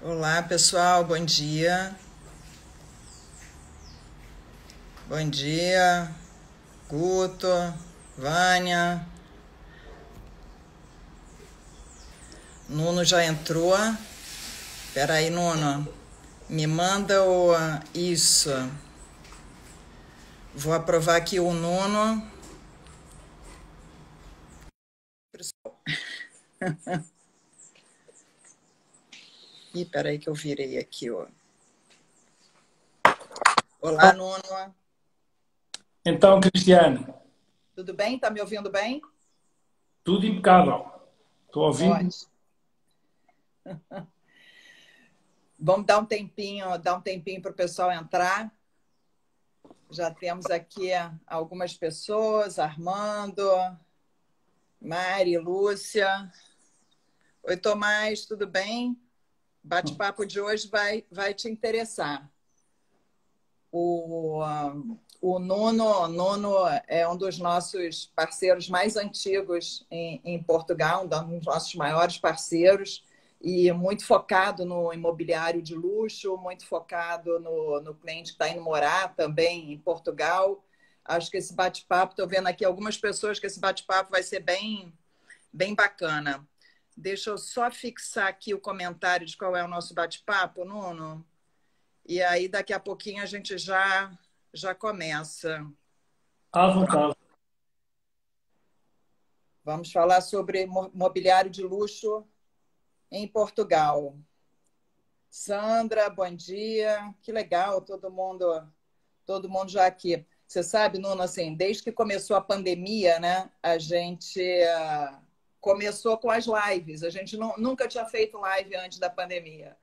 Olá, pessoal, bom dia. Bom dia, Guto, Vânia. Nuno já entrou. Espera aí, Nuno. Me manda isso. Vou aprovar aqui o Nuno. Ih, espera aí que eu virei aqui, ó. Olá, Nuno. Então, Cristiano, Tudo bem? Tá me ouvindo bem? tudo impecável. Estou ouvindo. Ótimo. Vamos dar um tempinho para o pessoal entrar. Já temos aqui algumas pessoas, Armando, Mari, Lúcia. Oi, Tomás, tudo bem? Bate-papo de hoje vai te interessar. O Nuno é um dos nossos parceiros mais antigos em Portugal, um dos nossos maiores parceiros, e muito focado no imobiliário de luxo, muito focado no cliente que está indo morar também em Portugal. Acho que esse bate-papo, estou vendo aqui algumas pessoas que esse bate-papo vai ser bem bacana. Deixa eu só fixar aqui o comentário de qual é o nosso bate-papo, Nuno. E aí, daqui a pouquinho, a gente já começa. À vontade. Vamos falar sobre mobiliário de luxo em Portugal. Sandra, bom dia. Que legal, todo mundo já aqui. Você sabe, Nuno, assim, desde que começou a pandemia, né, a gente começou com as lives. A gente nunca tinha feito live antes da pandemia.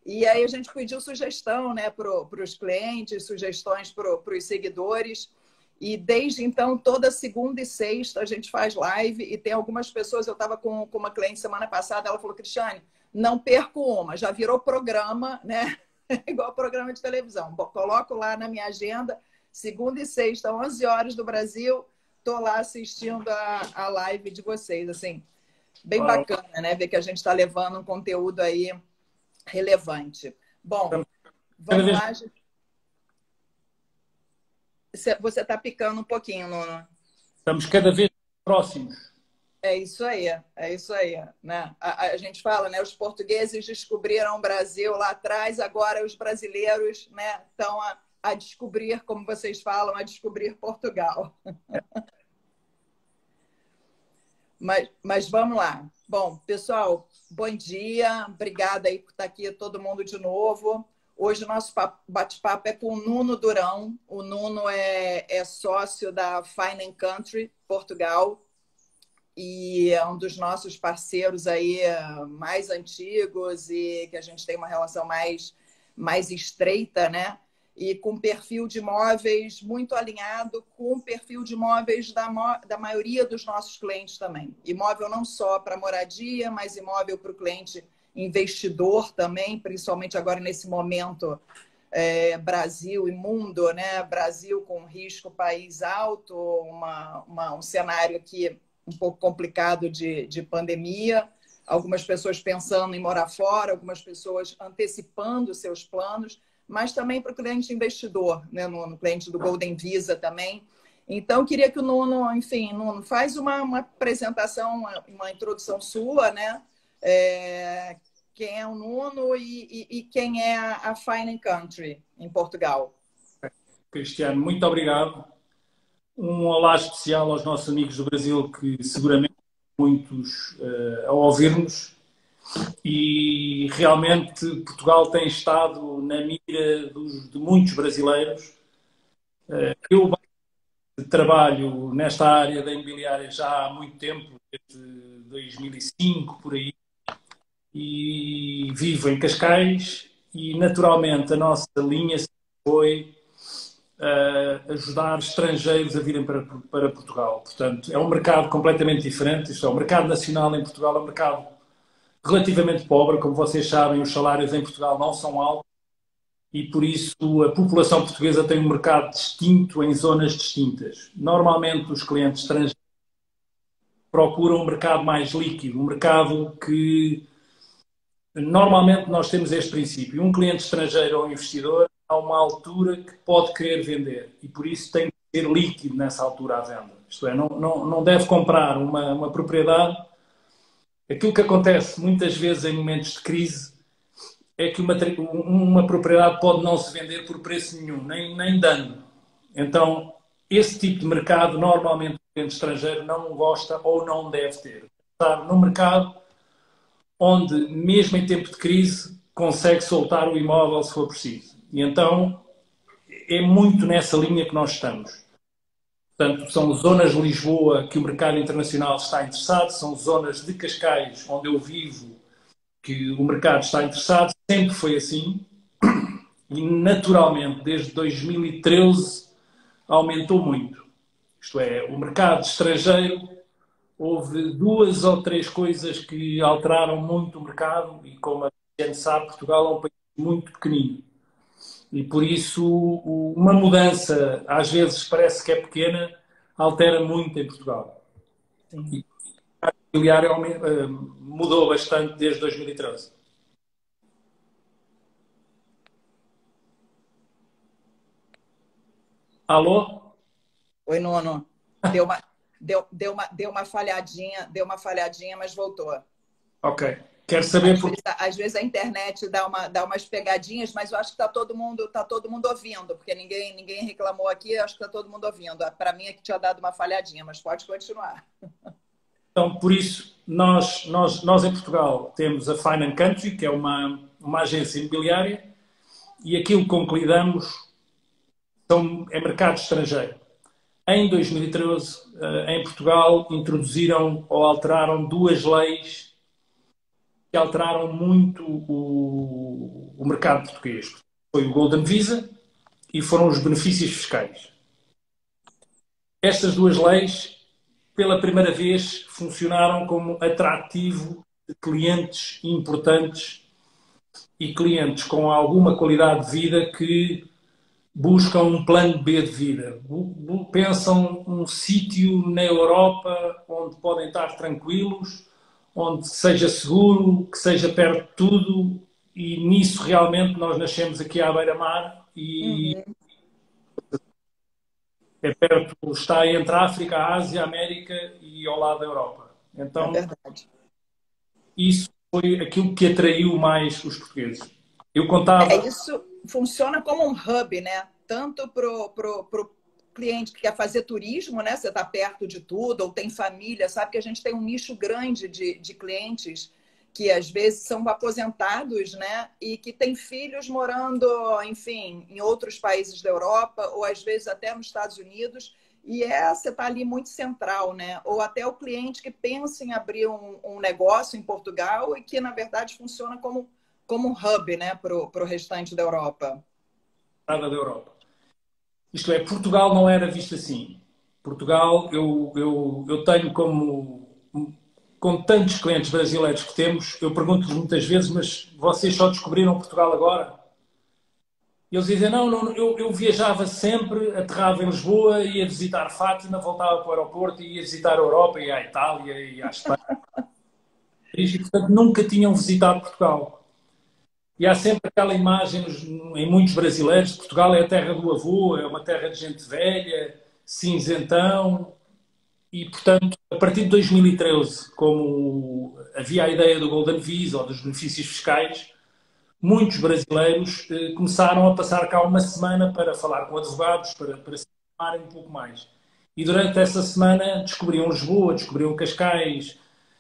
E aí a gente pediu sugestão, né, para os clientes, sugestões para os seguidores. E desde então, toda segunda e sexta a gente faz live. E tem algumas pessoas, eu estava com uma cliente semana passada, ela falou, Cristiane, não perco uma, já virou programa, né? Igual programa de televisão. Coloco lá na minha agenda, segunda e sexta, 11 horas do Brasil, estou lá assistindo a live de vocês. Assim, bem Uau. bacana, né? Ver que a gente está levando um conteúdo aí relevante. Bom, Estamos cada vamos vez, lá. Você está picando um pouquinho, Nuno. estamos cada vez mais próximos. É isso aí, né? A gente fala, né? Os portugueses descobriram o Brasil lá atrás, agora os brasileiros, né, estão a descobrir, como vocês falam, a descobrir Portugal. Mas vamos lá. Bom, pessoal, bom dia. Obrigada aí por estar aqui todo mundo de novo. Hoje o nosso bate-papo é com o Nuno Durão. O Nuno é sócio da Fine Country, Portugal, e é um dos nossos parceiros aí mais antigos e que a gente tem uma relação mais estreita, né? E com perfil de imóveis muito alinhado com o perfil de imóveis da maioria dos nossos clientes também. Imóvel não só para moradia, mas imóvel para o cliente investidor também, principalmente agora nesse momento Brasil e mundo, né? Brasil com risco país alto, um cenário aqui um pouco complicado de pandemia, algumas pessoas pensando em morar fora, algumas pessoas antecipando seus planos, mas também para o cliente investidor, né? No cliente do Golden Visa também. Então, queria que o Nuno, enfim, Nuno, faz uma apresentação, uma introdução sua, né? Quem é o Nuno e quem é a Fine Country em Portugal. Cristiano, muito obrigado. Um olá especial aos nossos amigos do Brasil, que seguramente muitos a ouvir-nos. E realmente Portugal tem estado na mira de muitos brasileiros. Eu trabalho nesta área da imobiliária já há muito tempo, desde 2005, por aí. E vivo em Cascais e naturalmente a nossa linha foi ajudar estrangeiros a virem para Portugal. Portanto, é um mercado completamente diferente. Isto é, o mercado nacional em Portugal é um mercado relativamente pobre. Como vocês sabem, os salários em Portugal não são altos e por isso a população portuguesa tem um mercado distinto em zonas distintas. Normalmente os clientes estrangeiros procuram um mercado mais líquido, um mercado que Normalmente nós temos este princípio. Um cliente estrangeiro ou um investidor, há uma altura que pode querer vender e por isso tem que ser líquido nessa altura à venda. Isto é, não deve comprar uma propriedade. Aquilo que acontece muitas vezes em momentos de crise é que uma propriedade pode não se vender por preço nenhum, nem dano. Então, esse tipo de mercado, normalmente, o cliente estrangeiro não gosta ou não deve ter. Está no mercado onde, mesmo em tempo de crise, consegue soltar o imóvel se for preciso. E então, é muito nessa linha que nós estamos. Portanto, são zonas de Lisboa que o mercado internacional está interessado, são zonas de Cascais, onde eu vivo, que o mercado está interessado. Sempre foi assim. E, naturalmente, desde 2013, aumentou muito. Isto é, o mercado estrangeiro, houve 2 ou 3 coisas que alteraram muito o mercado e, como a gente sabe, Portugal é um país muito pequenino. E, por isso, uma mudança, às vezes parece que é pequena, altera muito em Portugal. Sim. E o imobiliário mudou bastante desde 2013. Alô? Oi, Nuno. Deu uma falhadinha, mas voltou. Ok. Quero saber por... Às vezes a internet dá umas pegadinhas, mas eu acho que tá todo mundo ouvindo, porque ninguém reclamou aqui, eu acho que está todo mundo ouvindo. Para mim é que tinha dado uma falhadinha, mas pode continuar. Então, por isso, nós em Portugal temos a Fine & Country, que é uma agência imobiliária, e aquilo com que lidamos é mercado estrangeiro. Em 2013, em Portugal, introduziram ou alteraram 2 leis que alteraram muito o mercado português. Foi o Golden Visa e foram os benefícios fiscais. Estas 2 leis, pela primeira vez, funcionaram como atrativo de clientes importantes e clientes com alguma qualidade de vida que buscam um plano B de vida. Pensam um sítio na Europa onde podem estar tranquilos, onde seja seguro, que seja perto de tudo, e nisso realmente nós nascemos aqui à beira-mar e é perto, está entre a África, a Ásia, a América e ao lado da Europa. É Então, verdade. isso foi aquilo que atraiu mais os portugueses. Eu contava... Isso funciona como um hub, né? Tanto pro cliente que quer fazer turismo, né? Você está perto de tudo, ou tem família, sabe que a gente tem um nicho grande de clientes que às vezes são aposentados, né? E que têm filhos morando, enfim, em outros países da Europa, ou às vezes até nos Estados Unidos. E você está ali muito central, né? Ou até o cliente que pensa em abrir um negócio em Portugal e que, na verdade, funciona como um hub, né, para o restante da Europa. Da Europa. Isto é, Portugal não era visto assim. Portugal, eu tenho com tantos clientes brasileiros que temos, eu pergunto-lhes muitas vezes, mas vocês só descobriram Portugal agora? E eles dizem, não, eu viajava sempre, aterrava em Lisboa, ia visitar Fátima, voltava para o aeroporto, ia visitar a Europa, ia à Itália, ia à Espanha. E, portanto, nunca tinham visitado Portugal. E há sempre aquela imagem em muitos brasileiros, Portugal é a terra do avô, é uma terra de gente velha, cinzentão. E, portanto, a partir de 2013, como havia a ideia do Golden Visa ou dos benefícios fiscais, muitos brasileiros começaram a passar cá uma semana para falar com advogados, para se informarem um pouco mais. E durante essa semana descobriam Lisboa, descobriam Cascais,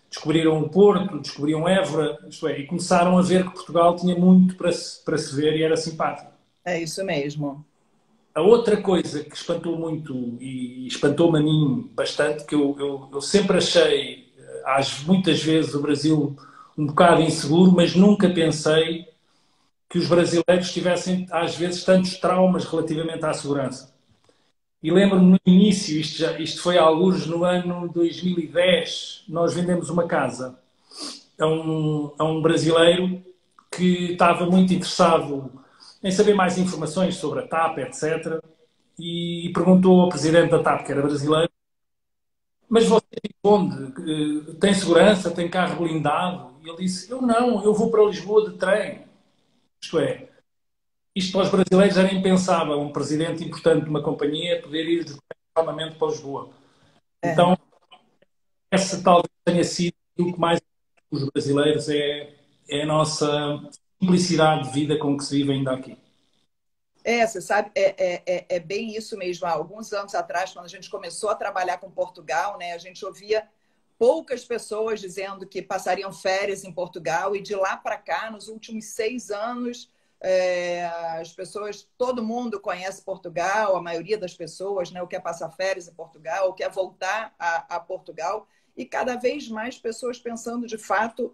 descobriram o Porto, descobriram Évora, isto é, e começaram a ver que Portugal tinha muito para se ver e era simpático. É isso mesmo. A outra coisa que espantou muito e espantou-me a mim bastante, que eu sempre achei, muitas vezes, o Brasil um bocado inseguro, mas nunca pensei que os brasileiros tivessem, às vezes, tantos traumas relativamente à segurança. E lembro-me no início, isto foi alguns no ano 2010, nós vendemos uma casa a um brasileiro que estava muito interessado em saber mais informações sobre a TAP, etc. E perguntou ao presidente da TAP, que era brasileiro, mas você vive onde? Tem segurança? Tem carro blindado? E ele disse, eu não, eu vou para Lisboa de trem. Isto é, isto para os brasileiros era impensável, um presidente importante de uma companhia poder ir de trem calmamente para Lisboa. É. Então, essa talvez tenha sido o que mais os brasileiros é a nossa simplicidade de vida com que se vive ainda aqui. Você sabe, é bem isso mesmo. Há alguns anos atrás, quando a gente começou a trabalhar com Portugal, né, a gente ouvia poucas pessoas dizendo que passariam férias em Portugal, e de lá para cá, nos últimos 6 anos, as pessoas, todo mundo conhece Portugal, a maioria das pessoas, né, ou quer passar férias em Portugal, ou quer voltar a Portugal, e cada vez mais pessoas pensando de fato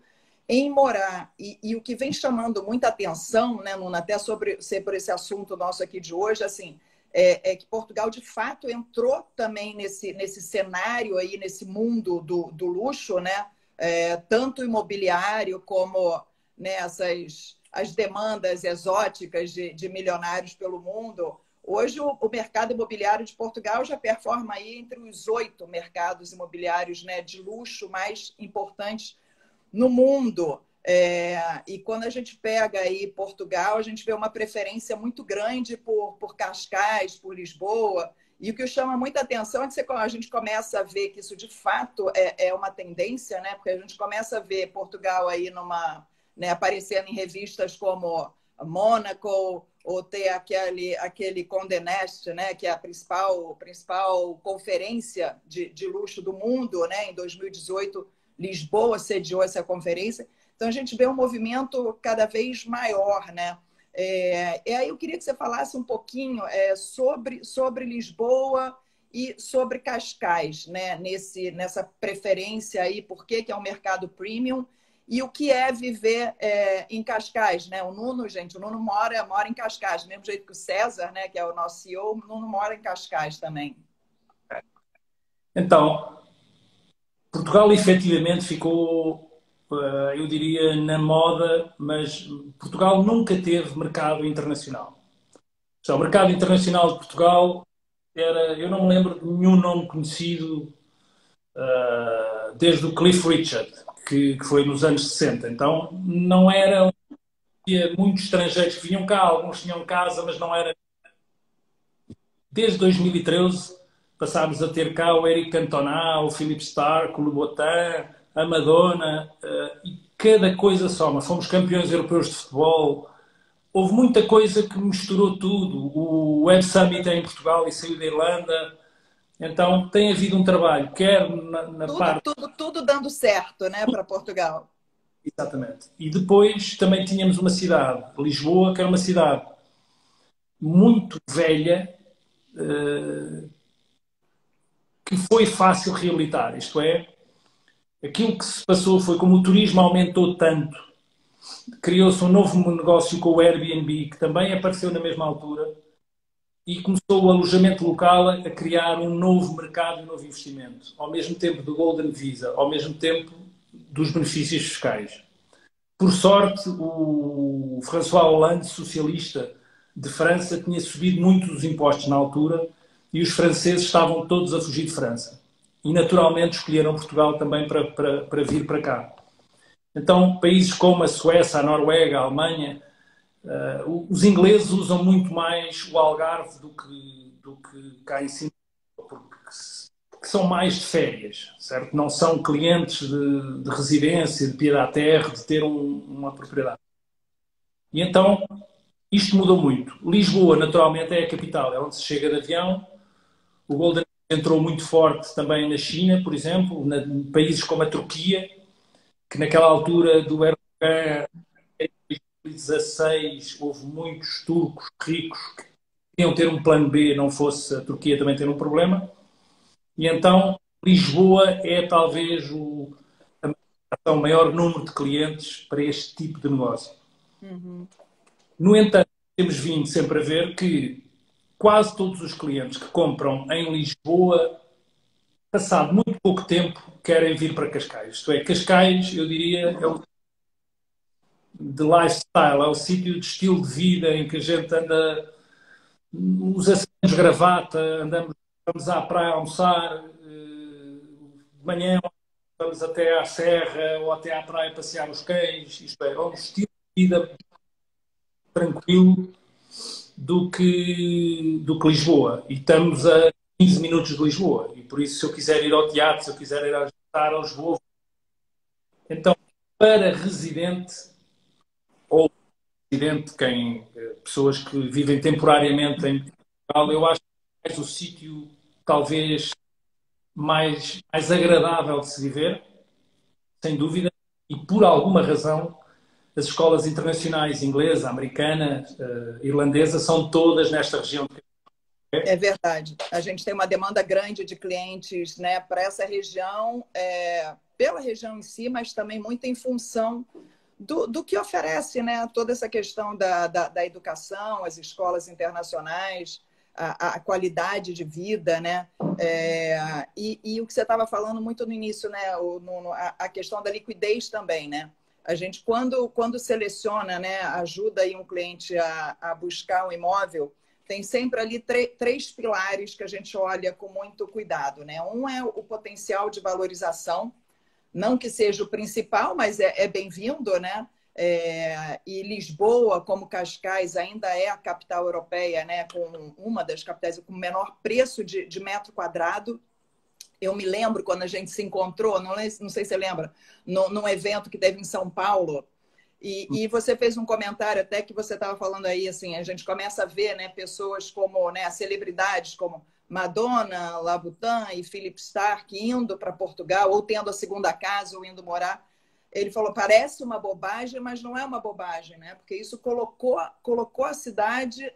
em morar. E o que vem chamando muita atenção, né, Nuna, até sobre esse assunto nosso aqui de hoje, assim, que Portugal de fato entrou também nesse cenário aí, nesse mundo do luxo, né? Tanto imobiliário como, né, as demandas exóticas de milionários pelo mundo. Hoje o mercado imobiliário de Portugal já performa aí entre os 8 mercados imobiliários, né, de luxo mais importantes no mundo. E quando a gente pega aí Portugal, a gente vê uma preferência muito grande por Cascais, por Lisboa. E o que chama muita atenção é que a gente começa a ver que isso de fato é uma tendência, né? Porque a gente começa a ver Portugal aí né, aparecendo em revistas como Monaco, ou ter aquele Condé Nast, né, que é a principal conferência de luxo do mundo, né? Em 2018, Lisboa sediou essa conferência. Então, a gente vê um movimento cada vez maior, né? E aí eu queria que você falasse um pouquinho sobre Lisboa e sobre Cascais, né? Nessa preferência aí, por que é um mercado premium e o que é viver em Cascais, né? O Nuno, gente, o Nuno mora em Cascais, do mesmo jeito que o César, né? Que é o nosso CEO, o Nuno mora em Cascais também. Então, Portugal efetivamente ficou, eu diria, na moda, mas Portugal nunca teve mercado internacional. O mercado internacional de Portugal eu não me lembro de nenhum nome conhecido desde o Cliff Richard, que foi nos anos 60. Então, não era, havia muitos estrangeiros que vinham cá, alguns tinham casa, mas não era. Desde 2013 passámos a ter cá o Eric Cantona, o Philippe Stark, o Louboutin, a Madonna, e cada coisa soma. Fomos campeões europeus de futebol. Houve muita coisa que misturou tudo. O Web Summit é em Portugal e saiu da Irlanda. Então tem havido um trabalho, quer na parte. Tudo dando certo, né, para Portugal. Exatamente. E depois também tínhamos uma cidade, Lisboa, que era uma cidade muito velha, que foi fácil reabilitar. Isto é, aquilo que se passou foi como o turismo aumentou tanto, criou-se um novo negócio com o Airbnb, que também apareceu na mesma altura, e começou o alojamento local a criar um novo mercado e um novo investimento, ao mesmo tempo do Golden Visa, ao mesmo tempo dos benefícios fiscais. Por sorte, o François Hollande, socialista de França, tinha subido muito os impostos na altura e os franceses estavam todos a fugir de França. E, naturalmente, escolheram Portugal também para vir para cá. Então, países como a Suécia, a Noruega, a Alemanha, os ingleses usam muito mais o Algarve do que cá em cima, porque são mais de férias, certo? Não são clientes de residência, de pied à terre, de ter uma propriedade. E então, isto mudou muito. Lisboa, naturalmente, é a capital, é onde se chega de avião. O Golden entrou muito forte também na China, por exemplo, em países como a Turquia, que naquela altura do Erdogan, em 2016, houve muitos turcos ricos que queriam ter um plano B, não fosse a Turquia também ter um problema. E então, Lisboa é talvez o maior número de clientes para este tipo de negócio. Uhum. No entanto, temos vindo sempre a ver que quase todos os clientes que compram em Lisboa, passado muito pouco tempo, querem vir para Cascais. Isto é, Cascais, eu diria, é o de lifestyle, é o sítio de estilo de vida em que a gente anda, usa-se gravata, vamos à praia almoçar, manhã vamos até à serra ou até à praia passear os cães, isto é um estilo de vida tranquilo do que Lisboa. E estamos a 15 minutos de Lisboa. E por isso, se eu quiser ir ao teatro, se eu quiser ir a jantar a Lisboa. Então, para residente ou residente, pessoas que vivem temporariamente em Portugal, eu acho que é mais o sítio, talvez, mais agradável de se viver, sem dúvida, e por alguma razão as escolas internacionais inglesa, americana, irlandesa são todas nesta região. É verdade. A gente tem uma demanda grande de clientes, né, para essa região, pela região em si, mas também muito em função do que oferece, né, toda essa questão da educação, as escolas internacionais, a qualidade de vida, né? E o que você estava falando muito no início, né, a questão da liquidez também, né? A gente, quando seleciona, né, ajuda aí um cliente a buscar um imóvel, tem sempre ali três pilares que a gente olha com muito cuidado, né? Um é o potencial de valorização, não que seja o principal, mas é bem-vindo, né? E Lisboa, como Cascais, ainda é a capital europeia, né? Com uma das capitais com menor preço de metro quadrado. Eu me lembro quando a gente se encontrou, não sei se você lembra, num evento que teve em São Paulo, e você fez um comentário até que você estava falando aí, assim, a gente começa a ver, né, pessoas como, né, celebridades como Madonna, Labutin e Philip Stark indo para Portugal, ou tendo a segunda casa, ou indo morar. Ele falou, parece uma bobagem, mas não é uma bobagem, né? Porque isso colocou a cidade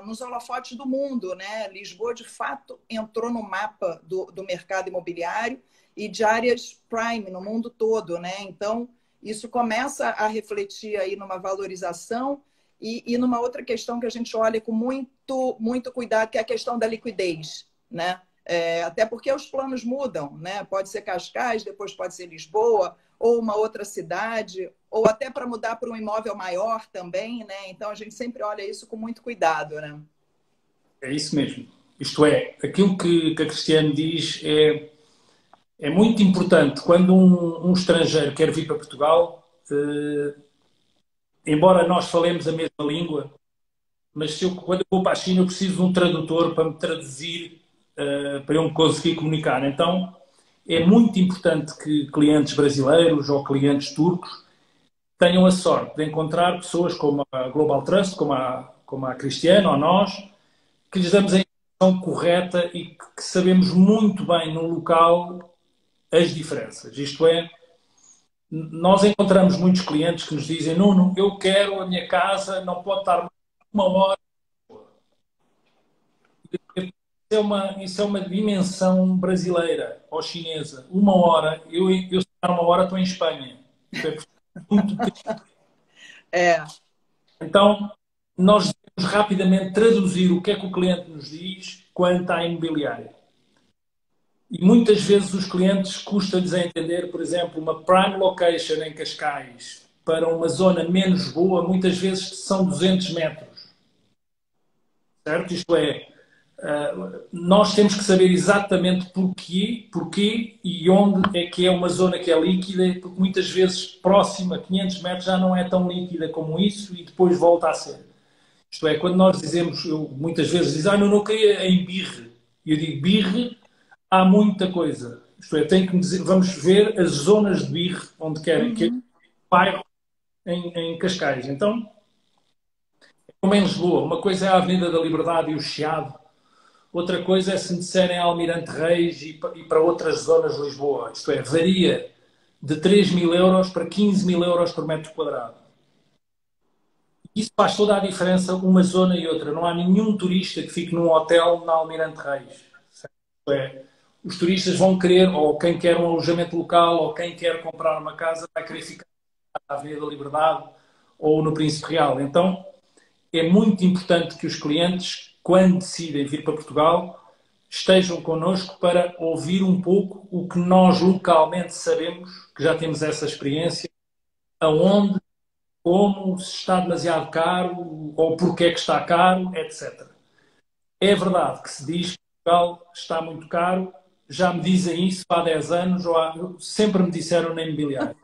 nos holofotes do mundo, né? Lisboa, de fato, entrou no mapa do mercado imobiliário e de áreas prime no mundo todo, né? Então, isso começa a refletir aí numa valorização e numa outra questão que a gente olha com muito, muito cuidado, que é a questão da liquidez, né? Até porque os planos mudam, né? Pode ser Cascais, depois pode ser Lisboa, ou uma outra cidade, ou até para mudar para um imóvel maior também, né? Então a gente sempre olha isso com muito cuidado, né? É isso mesmo. Isto é, aquilo que a Cristiane diz é muito importante. Quando um estrangeiro quer vir para Portugal, embora nós falemos a mesma língua, mas quando eu vou para a China eu preciso de um tradutor para me traduzir, para eu me conseguir comunicar. Então, é muito importante que clientes brasileiros ou clientes turcos tenham a sorte de encontrar pessoas como a Global Trust, como a Cristiane ou nós, que lhes damos a informação correta e que sabemos muito bem no local as diferenças. Isto é, nós encontramos muitos clientes que nos dizem: Nuno, eu quero a minha casa, não pode estar mais de uma hora. Isso é uma dimensão brasileira ou chinesa. Uma hora, eu se estar uma hora estou em Espanha. Isto é muito tempo. É. Então, nós devemos rapidamente traduzir o que é que o cliente nos diz quanto à imobiliária. E muitas vezes os clientes custa-lhes a entender, por exemplo, uma prime location em Cascais para uma zona menos boa, muitas vezes são 200 metros. Certo? Isto é, nós temos que saber exatamente porquê e onde é que é uma zona que é líquida, porque muitas vezes próxima, 500 metros, já não é tão líquida como isso e depois volta a ser. Isto é, quando nós dizemos, muitas vezes dizem, não queria em Birre. E eu digo, Birre, há muita coisa. Isto é, tem que dizer, vamos ver as zonas de Birre, onde querem, que é o bairro em Cascais. Então, como em Lisboa, uma coisa é a Avenida da Liberdade e o Chiado, outra coisa é se me disserem Almirante Reis e para outras zonas de Lisboa. Isto é, varia de 3.000 euros para 15.000 euros por metro quadrado. Isso faz toda a diferença uma zona e outra. Não há nenhum turista que fique num hotel na Almirante Reis. É, os turistas vão querer, ou quem quer um alojamento local, ou quem quer comprar uma casa, vai querer ficar na Avenida da Liberdade ou no Príncipe Real. Então, é muito importante que os clientes, quando decidem vir para Portugal, estejam connosco para ouvir um pouco o que nós localmente sabemos, que já temos essa experiência, aonde, como, se está demasiado caro, ou porque é que está caro, etc. É verdade que se diz que Portugal está muito caro, já me dizem isso há 10 anos, sempre me disseram na imobiliária.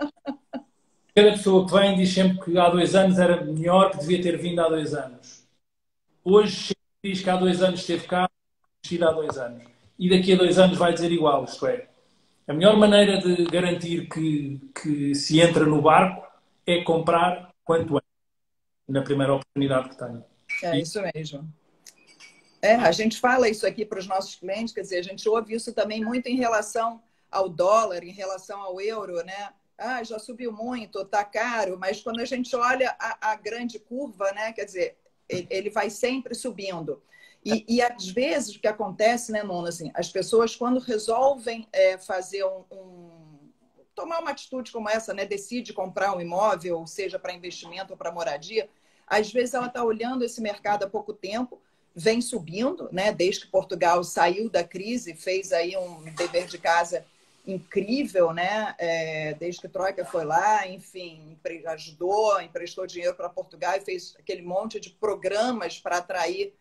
Cada pessoa que vem diz sempre que há 2 anos era melhor, que devia ter vindo há 2 anos. Hoje diz que há 2 anos esteve cá, há 2 anos. E daqui a 2 anos vai dizer igual, isto é. A melhor maneira de garantir que se entra no barco é comprar quanto antes, na primeira oportunidade que tenho. É isso mesmo. A gente fala isso aqui para os nossos clientes, quer dizer, a gente ouve isso também muito em relação ao dólar, em relação ao euro, né? Ah, já subiu muito, tá caro, mas quando a gente olha a grande curva, né? Quer dizer, ele vai sempre subindo. E às vezes o que acontece, né, Nuno, assim, as pessoas quando resolvem fazer tomar uma atitude como essa, né? Decide comprar um imóvel, seja para investimento ou para moradia, às vezes ela está olhando esse mercado há pouco tempo, vem subindo, né? Desde que Portugal saiu da crise, fez aí um dever de casa incrível, né? Desde que Troika foi lá, enfim, ajudou, emprestou dinheiro para Portugal e fez aquele monte de programas para atrair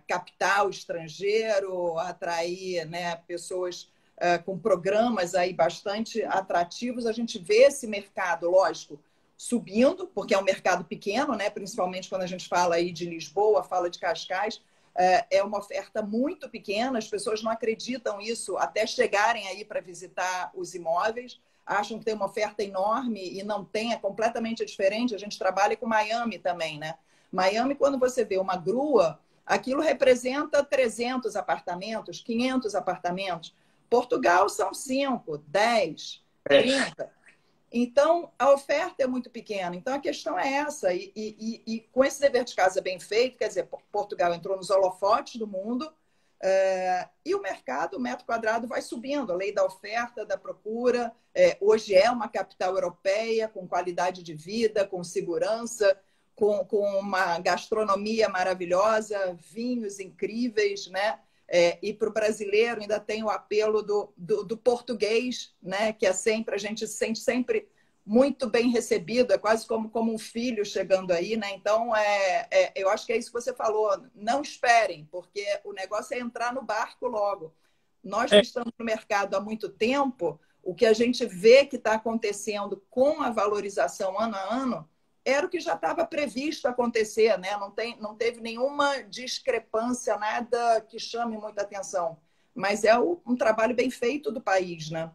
capital estrangeiro, atrair, né, pessoas com programas aí bastante atrativos. A gente vê esse mercado, lógico, subindo, porque é um mercado pequeno, né? Principalmente quando a gente fala aí de Lisboa, fala de Cascais, é uma oferta muito pequena, as pessoas não acreditam isso até chegarem aí para visitar os imóveis, acham que tem uma oferta enorme e não tem, é completamente diferente. A gente trabalha com Miami também, né? Miami, quando você vê uma grua, aquilo representa 300 apartamentos, 500 apartamentos. Portugal são 5, 10, 30. Então, a oferta é muito pequena. Então, a questão é essa. E com esse dever de casa bem feito, quer dizer, Portugal entrou nos holofotes do mundo e o mercado, o metro quadrado, vai subindo. A lei da oferta, da procura. Hoje é uma capital europeia com qualidade de vida, com segurança, com uma gastronomia maravilhosa, vinhos incríveis, né? E para o brasileiro ainda tem o apelo do português, né? Que é sempre, a gente se sente sempre muito bem recebido, é quase como um filho chegando aí, né? Então, eu acho que é isso que você falou, não esperem, porque o negócio é entrar no barco logo. Nós que estamos no mercado há muito tempo, o que a gente vê que está acontecendo com a valorização ano a ano, era o que já estava previsto acontecer, né? Não teve nenhuma discrepância, nada que chame muita atenção. Mas é um trabalho bem feito do país, né?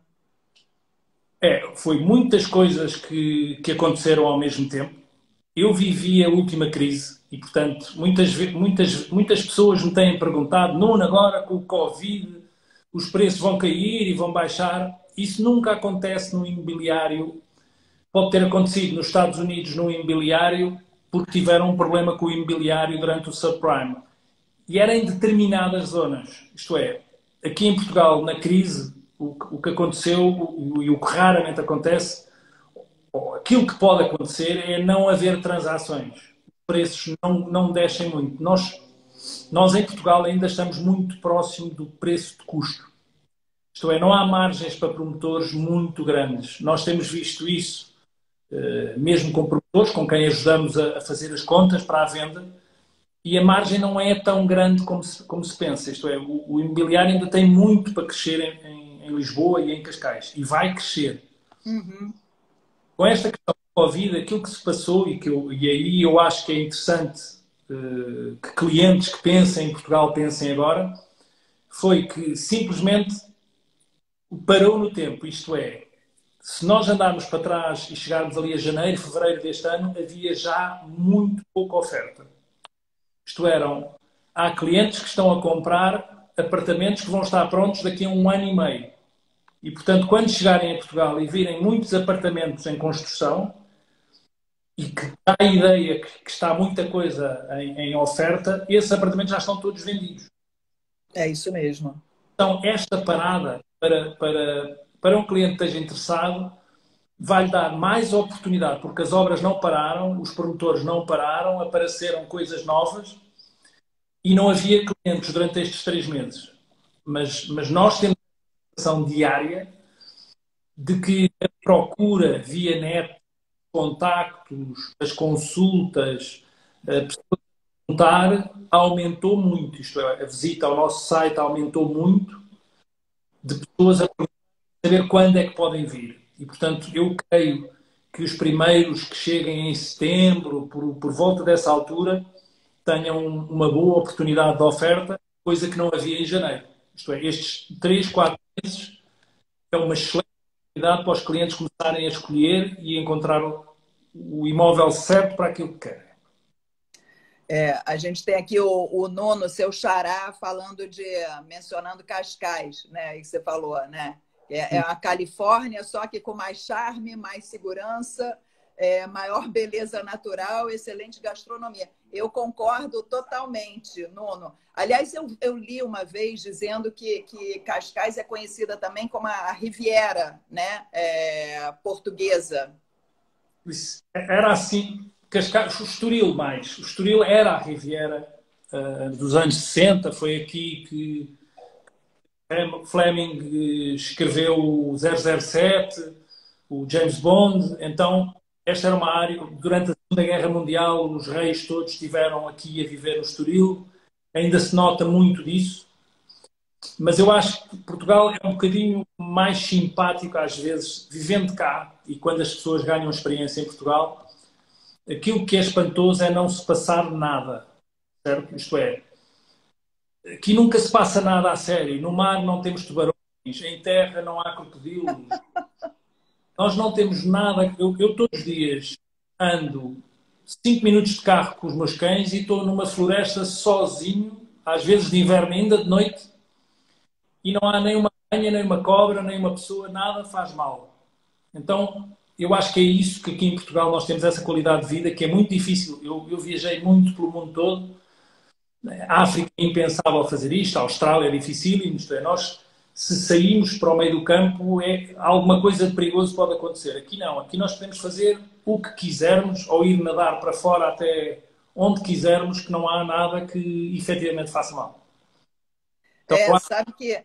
Foi muitas coisas que aconteceram ao mesmo tempo. Eu vivi a última crise e, portanto, muitas pessoas me têm perguntado, Nuno, agora com o Covid, os preços vão cair e vão baixar. Isso nunca acontece no imobiliário. Pode ter acontecido nos Estados Unidos no imobiliário porque tiveram um problema com o imobiliário durante o subprime. E era em determinadas zonas. Isto é, aqui em Portugal, na crise, o que aconteceu e o que raramente acontece, aquilo que pode acontecer é não haver transações. Os preços não descem muito. Nós em Portugal ainda estamos muito próximo do preço de custo. Isto é, não há margens para promotores muito grandes. Nós temos visto isso mesmo com promotores, com quem ajudamos a fazer as contas para a venda, e a margem não é tão grande como se pensa. Isto é, o imobiliário ainda tem muito para crescer em Lisboa e em Cascais, e vai crescer. Uhum. Com esta questão da Covid, aquilo que se passou, e aí eu acho que é interessante que clientes que pensem em Portugal pensem agora, foi que simplesmente parou no tempo. Isto é, se nós andarmos para trás e chegarmos ali a janeiro, fevereiro deste ano, havia já muito pouca oferta. Há clientes que estão a comprar apartamentos que vão estar prontos daqui a 1 ano e meio. E, portanto, quando chegarem a Portugal e virem muitos apartamentos em construção e que dá a ideia que está muita coisa em oferta, esses apartamentos já estão todos vendidos. É isso mesmo. Então, esta parada para um cliente que esteja interessado vai-lhe dar mais oportunidade, porque as obras não pararam, os promotores não pararam, apareceram coisas novas e não havia clientes durante estes 3 meses. Mas nós temos a sensação diária de que a procura via net, contactos, as consultas, a pessoa perguntar aumentou muito. Isto é, a visita ao nosso site aumentou muito de pessoas a saber quando é que podem vir. E, portanto, eu creio que os primeiros que cheguem em setembro, por volta dessa altura, tenham uma boa oportunidade de oferta, coisa que não havia em janeiro. Isto é, estes 3, 4 meses é uma excelente oportunidade para os clientes começarem a escolher e encontrar o imóvel certo para aquilo que querem. A gente tem aqui o Nuno, seu xará, mencionando Cascais, né? Que você falou, né? É a Califórnia, só que com mais charme, mais segurança, maior beleza natural, excelente gastronomia. Eu concordo totalmente, Nuno. Aliás, eu li uma vez dizendo que Cascais é conhecida também como a Riviera, né? Portuguesa. Era assim, Cascais, o Estoril mais. O Estoril era a Riviera dos anos 60, foi aqui que Fleming escreveu o 007, o James Bond. Então, esta era uma área, durante a Segunda Guerra Mundial, os reis todos estiveram aqui a viver no Estoril. Ainda se nota muito disso. Mas eu acho que Portugal é um bocadinho mais simpático, às vezes, vivendo cá, e quando as pessoas ganham experiência em Portugal, aquilo que é espantoso é não se passar nada, certo? Isto é, aqui nunca se passa nada a sério. No mar não temos tubarões, em terra não há crocodilos. Nós não temos nada. Eu todos os dias ando 5 minutos de carro com os meus cães e estou numa floresta sozinho, às vezes de inverno ainda de noite, e não há nem uma aranha, nem uma cobra, nem uma pessoa, nada faz mal. Então, eu acho que é isso que aqui em Portugal nós temos essa qualidade de vida que é muito difícil. Eu viajei muito pelo mundo todo. A África é impensável fazer isto, a Austrália é difícil, isto é, nós se saímos para o meio do campo, alguma coisa de perigoso pode acontecer. Aqui não, aqui nós podemos fazer o que quisermos ou ir nadar para fora até onde quisermos, que não há nada que efetivamente faça mal. Então, Sabe que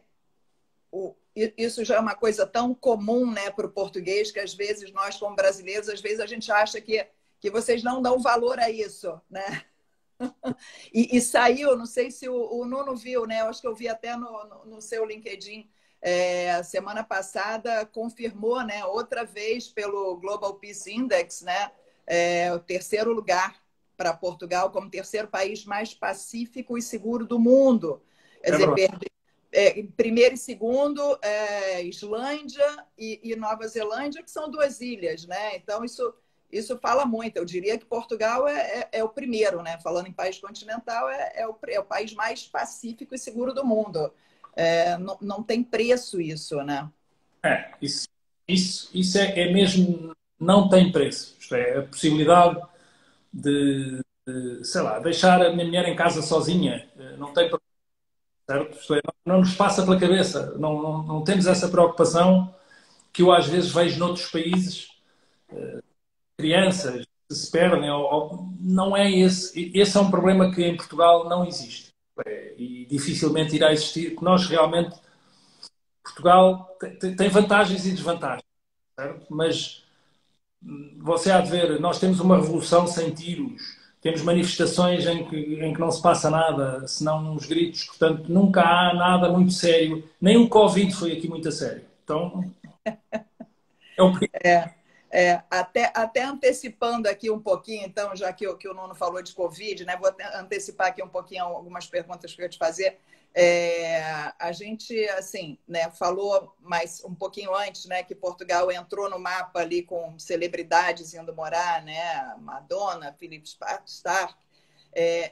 isso já é uma coisa tão comum, né, para o português, que às vezes nós, como brasileiros, às vezes a gente acha que vocês não dão valor a isso, né? E saiu, não sei se o Nuno viu, né? Eu acho que eu vi até no seu LinkedIn, semana passada, confirmou, né, outra vez pelo Global Peace Index, né, o terceiro lugar para Portugal como terceiro país mais pacífico e seguro do mundo. Quer dizer, primeiro e segundo, Islândia e Nova Zelândia, que são 2 ilhas, né? Então, isso fala muito. Eu diria que Portugal é o primeiro, né? Falando em país continental, é o país mais pacífico e seguro do mundo. Não tem preço isso, né? Isso é mesmo, não tem preço. Isto é, a possibilidade de, sei lá, deixar a minha mulher em casa sozinha, não tem problema, certo? Isto é, não nos passa pela cabeça, não temos essa preocupação que eu às vezes vejo noutros países, crianças que se perdem, não é esse. Esse é um problema que em Portugal não existe. E dificilmente irá existir, porque nós realmente, Portugal tem vantagens e desvantagens, certo? Mas você há de ver, nós temos uma revolução sem tiros, temos manifestações em que não se passa nada, senão uns gritos, portanto, nunca há nada muito sério. Nem o Covid foi aqui muito a sério. Então, é o perigo. Até antecipando aqui um pouquinho, então, já que o Nuno falou de Covid, né? Vou antecipar aqui um pouquinho algumas perguntas que eu ia te fazer. A gente, assim, né, falou mais um pouquinho antes, né, que Portugal entrou no mapa ali com celebridades indo morar, né, Madonna, Philip Stark,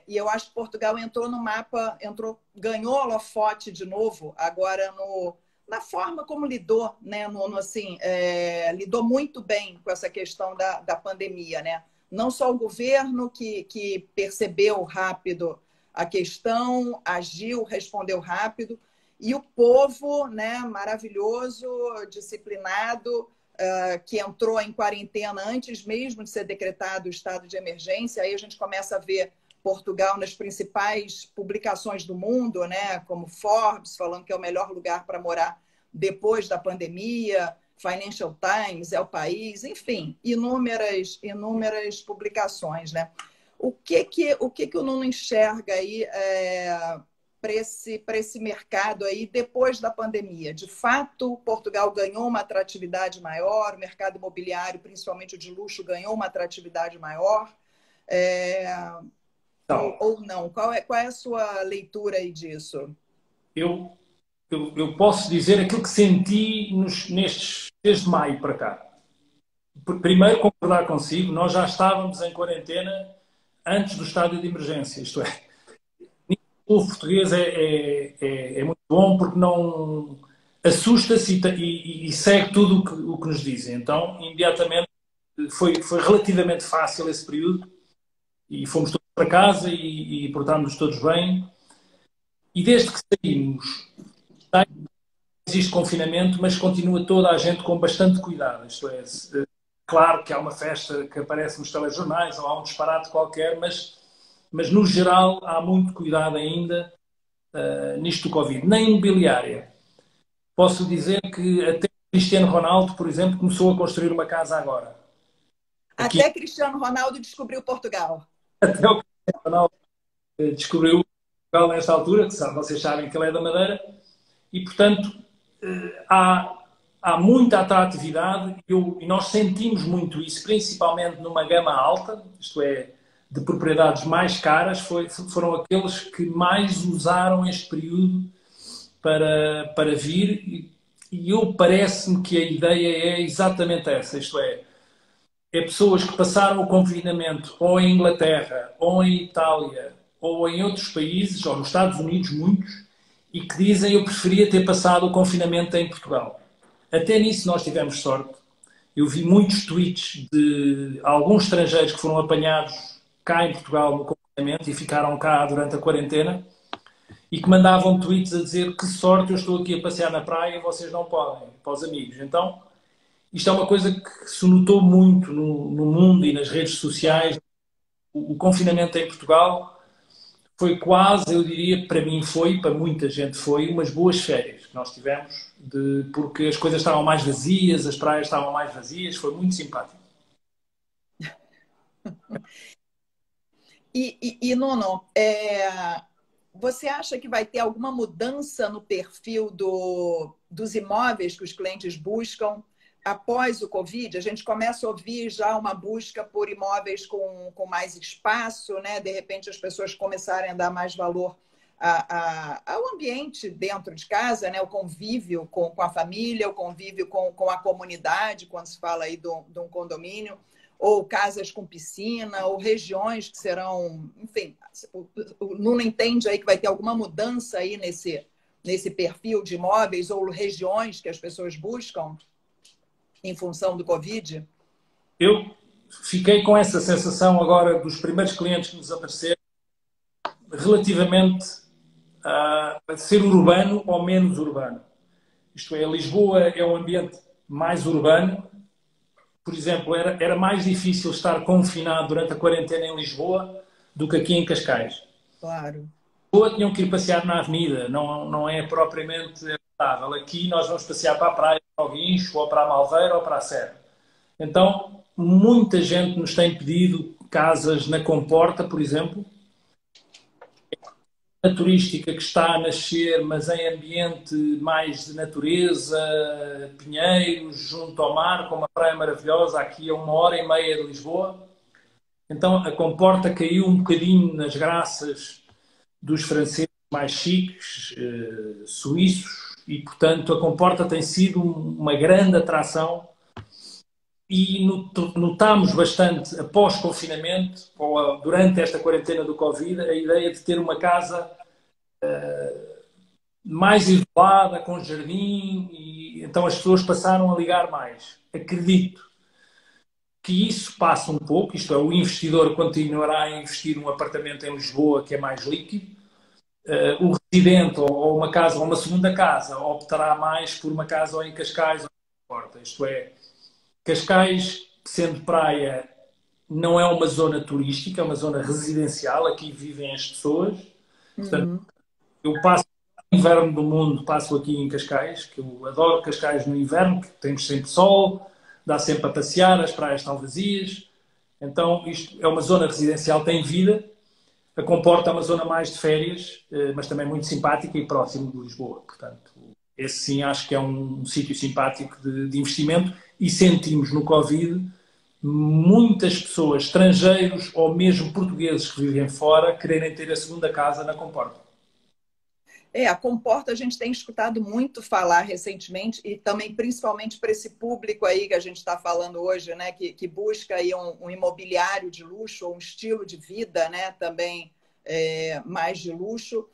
e eu acho que Portugal entrou no mapa, ganhou holofote de novo, agora na forma como lidou, né, assim, lidou muito bem com essa questão da pandemia, né? Não só o governo que percebeu rápido a questão, agiu, respondeu rápido, e o povo, né, maravilhoso, disciplinado, que entrou em quarentena antes mesmo de ser decretado o estado de emergência. Aí a gente começa a ver Portugal nas principais publicações do mundo, né, como Forbes, falando que é o melhor lugar para morar depois da pandemia, Financial Times, É o País, enfim, inúmeras publicações, né? O que o Nuno enxerga aí para esse mercado aí depois da pandemia? De fato, Portugal ganhou uma atratividade maior, o mercado imobiliário, principalmente o de luxo, ganhou uma atratividade maior? Ou não? Qual é a sua leitura aí disso? Eu posso dizer aquilo que senti desde maio para cá. Primeiro, concordar consigo, nós já estávamos em quarentena antes do estado de emergência, isto é, o povo português é muito bom porque não assusta-se e segue tudo o que nos dizem. Então, imediatamente, foi relativamente fácil esse período e fomos todos para casa e portámos-nos todos bem. E desde que saímos, existe confinamento, mas continua toda a gente com bastante cuidado. Isto é, claro que há uma festa que aparece nos telejornais ou há um disparate qualquer, mas no geral há muito cuidado ainda nisto do Covid. Na imobiliária, posso dizer que até Cristiano Ronaldo, por exemplo, começou a construir uma casa agora. Aqui, até Cristiano Ronaldo descobriu Portugal. Até o Cristiano Ronaldo descobriu Portugal nesta altura, que vocês sabem que ele é da Madeira, e portanto há muita atratividade e nós sentimos muito isso, principalmente numa gama alta, isto é, de propriedades mais caras, foram aqueles que mais usaram este período para vir e parece-me que a ideia é exatamente essa, isto é pessoas que passaram o confinamento ou em Inglaterra, ou em Itália, ou em outros países, ou nos Estados Unidos, muitos, e que dizem eu preferia ter passado o confinamento em Portugal. Até nisso nós tivemos sorte. Eu vi muitos tweets de alguns estrangeiros que foram apanhados cá em Portugal no confinamento e ficaram cá durante a quarentena e que mandavam tweets a dizer que sorte, eu estou aqui a passear na praia e vocês não podem, para os amigos. Então, isto é uma coisa que se notou muito no mundo e nas redes sociais. O confinamento em Portugal foi quase, eu diria, para mim foi, para muita gente foi, umas boas férias que nós tivemos, porque as coisas estavam mais vazias, as praias estavam mais vazias, foi muito simpático. Nuno, você acha que vai ter alguma mudança no perfil dos imóveis que os clientes buscam após o Covid? A gente começa a ouvir já uma busca por imóveis com mais espaço, né? De repente as pessoas começarem a dar mais valor ao ambiente dentro de casa, né? O convívio com a família, o convívio com a comunidade, quando se fala aí de um condomínio, ou casas com piscina, ou regiões que serão... Enfim, o Nuno entende aí que vai ter alguma mudança aí nesse perfil de imóveis ou regiões que as pessoas buscam em função do Covid? Eu fiquei com essa sensação agora dos primeiros clientes que nos apareceram relativamente a ser urbano ou menos urbano. Isto é, Lisboa é um ambiente mais urbano. Por exemplo, era mais difícil estar confinado durante a quarentena em Lisboa do que aqui em Cascais. Claro. Lisboa tinham que ir passear na avenida, não é propriamente agradável. Aqui nós vamos passear para a praia, para o Guincho, ou para a Malveira, ou para a Serra. Então, muita gente nos tem pedido casas na Comporta, por exemplo, a turística que está a nascer, mas em ambiente mais de natureza, pinheiros, junto ao mar, com uma praia maravilhosa, aqui a 1h30 de Lisboa. Então, a Comporta caiu um bocadinho nas graças dos franceses mais chiques, suíços, e, portanto, a Comporta tem sido uma grande atração e notámos bastante, após confinamento, ou durante esta quarentena do Covid, a ideia de ter uma casa mais isolada, com jardim, e então as pessoas passaram a ligar mais. Acredito que isso passa um pouco, isto é, o investidor continuará a investir num apartamento em Lisboa que é mais líquido, o residente ou uma casa ou uma segunda casa optará mais por uma casa ou em Cascais ou em Porta, isto é, Cascais, sendo praia, não é uma zona turística, é uma zona residencial, aqui vivem as pessoas. Portanto, eu passo o inverno do mundo, passo aqui em Cascais, que eu adoro Cascais no inverno, que temos sempre sol, dá sempre a passear, as praias estão vazias. Então, isto é uma zona residencial, tem vida. A Comporta é uma zona mais de férias, mas também muito simpática e próximo de Lisboa. Portanto, esse sim acho que é um sítio simpático de investimento e sentimos no Covid muitas pessoas, estrangeiros ou mesmo portugueses que vivem fora, quererem ter a segunda casa na Comporta. A Comporta a gente tem escutado muito falar recentemente e também principalmente para esse público aí que a gente está falando hoje, né, que busca aí um imobiliário de luxo ou um estilo de vida, né, também mais de luxo.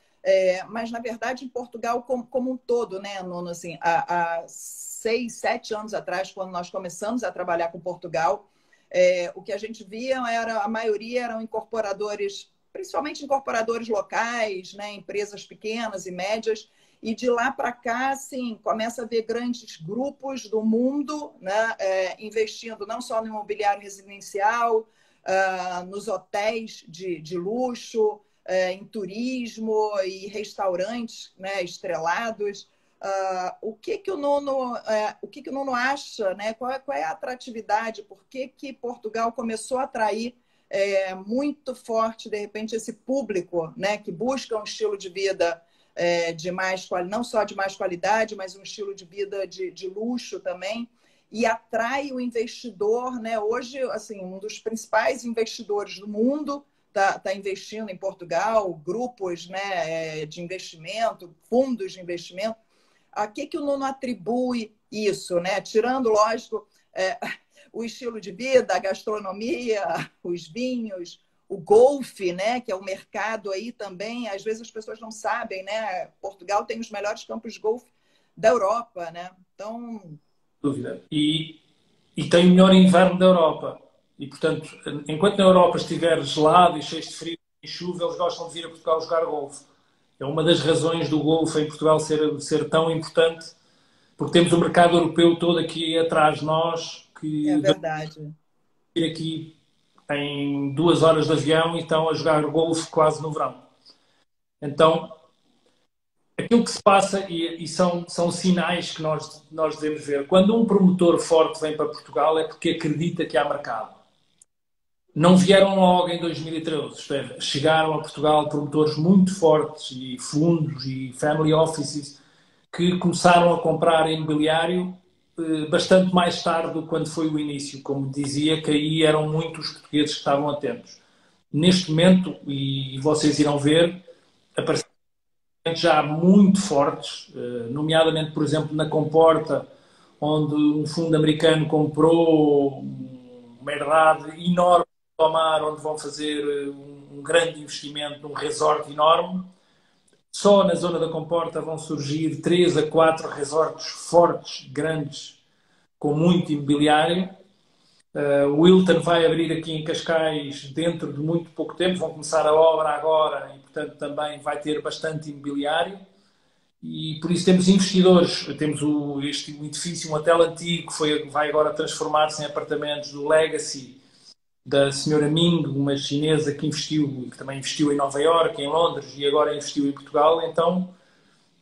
Mas, na verdade, em Portugal como um todo, né, Nuno, assim, há 6, 7 anos atrás, quando nós começamos a trabalhar com Portugal, o que a gente via a maioria eram incorporadores, principalmente incorporadores locais, né, empresas pequenas e médias, e de lá para cá, assim, começa a ver grandes grupos do mundo, né, investindo não só no imobiliário residencial, nos hotéis de luxo, em turismo e restaurantes, né, estrelados. O que o Nuno acha, né? Qual é a atratividade? Por que Portugal começou a atrair muito forte, de repente, esse público, né, que busca um estilo de vida de mais não só de mais qualidade, mas um estilo de vida de luxo também, e atrai o investidor, né? Hoje, assim, um dos principais investidores do mundo está investindo em Portugal, grupos, né, de investimento, fundos de investimento. A que o Nuno atribui isso, né? Tirando, lógico, o estilo de vida, a gastronomia, os vinhos, o golfe, né? Que é o mercado aí também. Às vezes as pessoas não sabem, né? Portugal tem os melhores campos de golfe da Europa, né? Então... Dúvida. E tem o melhor inverno da Europa. E, portanto, enquanto na Europa estiver gelado e cheio de frio e chuva, eles gostam de vir a Portugal jogar golfe. É uma das razões do golfe em Portugal ser tão importante, porque temos o mercado europeu todo aqui atrás de nós, É que verdade. vir aqui em 2 horas de avião e estão a jogar golfe quase no verão. Então, aquilo que se passa, e são sinais que nós devemos ver. Quando um promotor forte vem para Portugal é porque acredita que há mercado. Não vieram logo em 2013. Chegaram a Portugal promotores muito fortes e fundos e family offices que começaram a comprar imobiliário bastante mais tarde do que quando foi o início. Como dizia, que aí eram muitos portugueses que estavam atentos. Neste momento, e vocês irão ver, apareceram já muito fortes, nomeadamente, por exemplo, na Comporta, onde um fundo americano comprou uma herdade enorme ao mar, onde vão fazer um grande investimento, um resort enorme. Só na zona da Comporta vão surgir 3 a 4 resorts fortes, grandes, com muito imobiliário. O Hilton vai abrir aqui em Cascais dentro de muito pouco tempo, vão começar a obra agora e, portanto, também vai ter bastante imobiliário. E por isso temos investidores, temos o edifício, um hotel antigo que vai agora transformar-se em apartamentos do Legacy, da senhora Ming, uma chinesa que investiu, que também investiu em Nova Iorque, em Londres e agora investiu em Portugal. Então,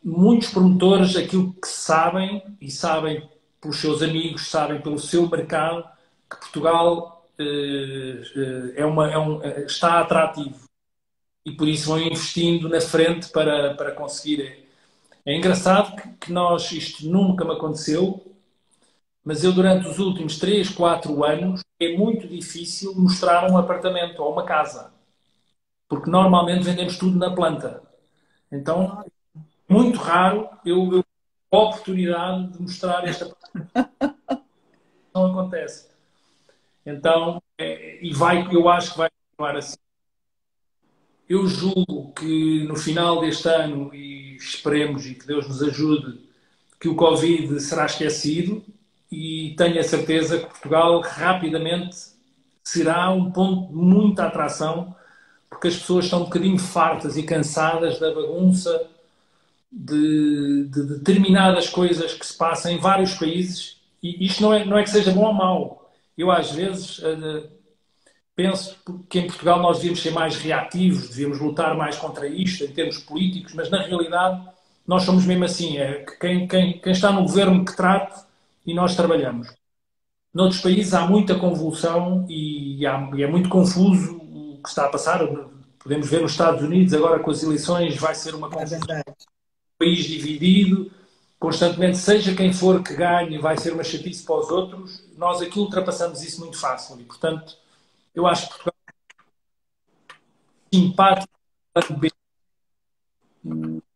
muitos promotores, aquilo que sabem, e sabem pelos seus amigos, sabem pelo seu mercado, que Portugal está atrativo. E por isso vão investindo na frente para conseguir. É engraçado que isto nunca me aconteceu, mas eu durante os últimos 3, 4 anos é muito difícil mostrar um apartamento ou uma casa, porque normalmente vendemos tudo na planta. Então, muito raro eu a oportunidade de mostrar esta apartamento. Não acontece. Então, eu acho que vai continuar assim. Eu julgo que no final deste ano, e esperemos e que Deus nos ajude, que o Covid será esquecido e tenho a certeza que Portugal rapidamente será um ponto de muita atração, porque as pessoas estão um bocadinho fartas e cansadas da bagunça de determinadas coisas que se passam em vários países, e isto não é que seja bom ou mau. Eu às vezes penso que em Portugal nós devíamos ser mais reativos, devíamos lutar mais contra isto em termos políticos, mas na realidade nós somos mesmo assim, é quem está no governo que trate e nós trabalhamos. Noutros países há muita convulsão e é muito confuso o que está a passar. Podemos ver nos Estados Unidos, agora com as eleições, vai ser uma É confusão, verdade. país dividido, constantemente, seja quem for que ganhe, vai ser uma chatice para os outros. Nós aqui ultrapassamos isso muito fácil e, portanto, eu acho que Portugal é simpático,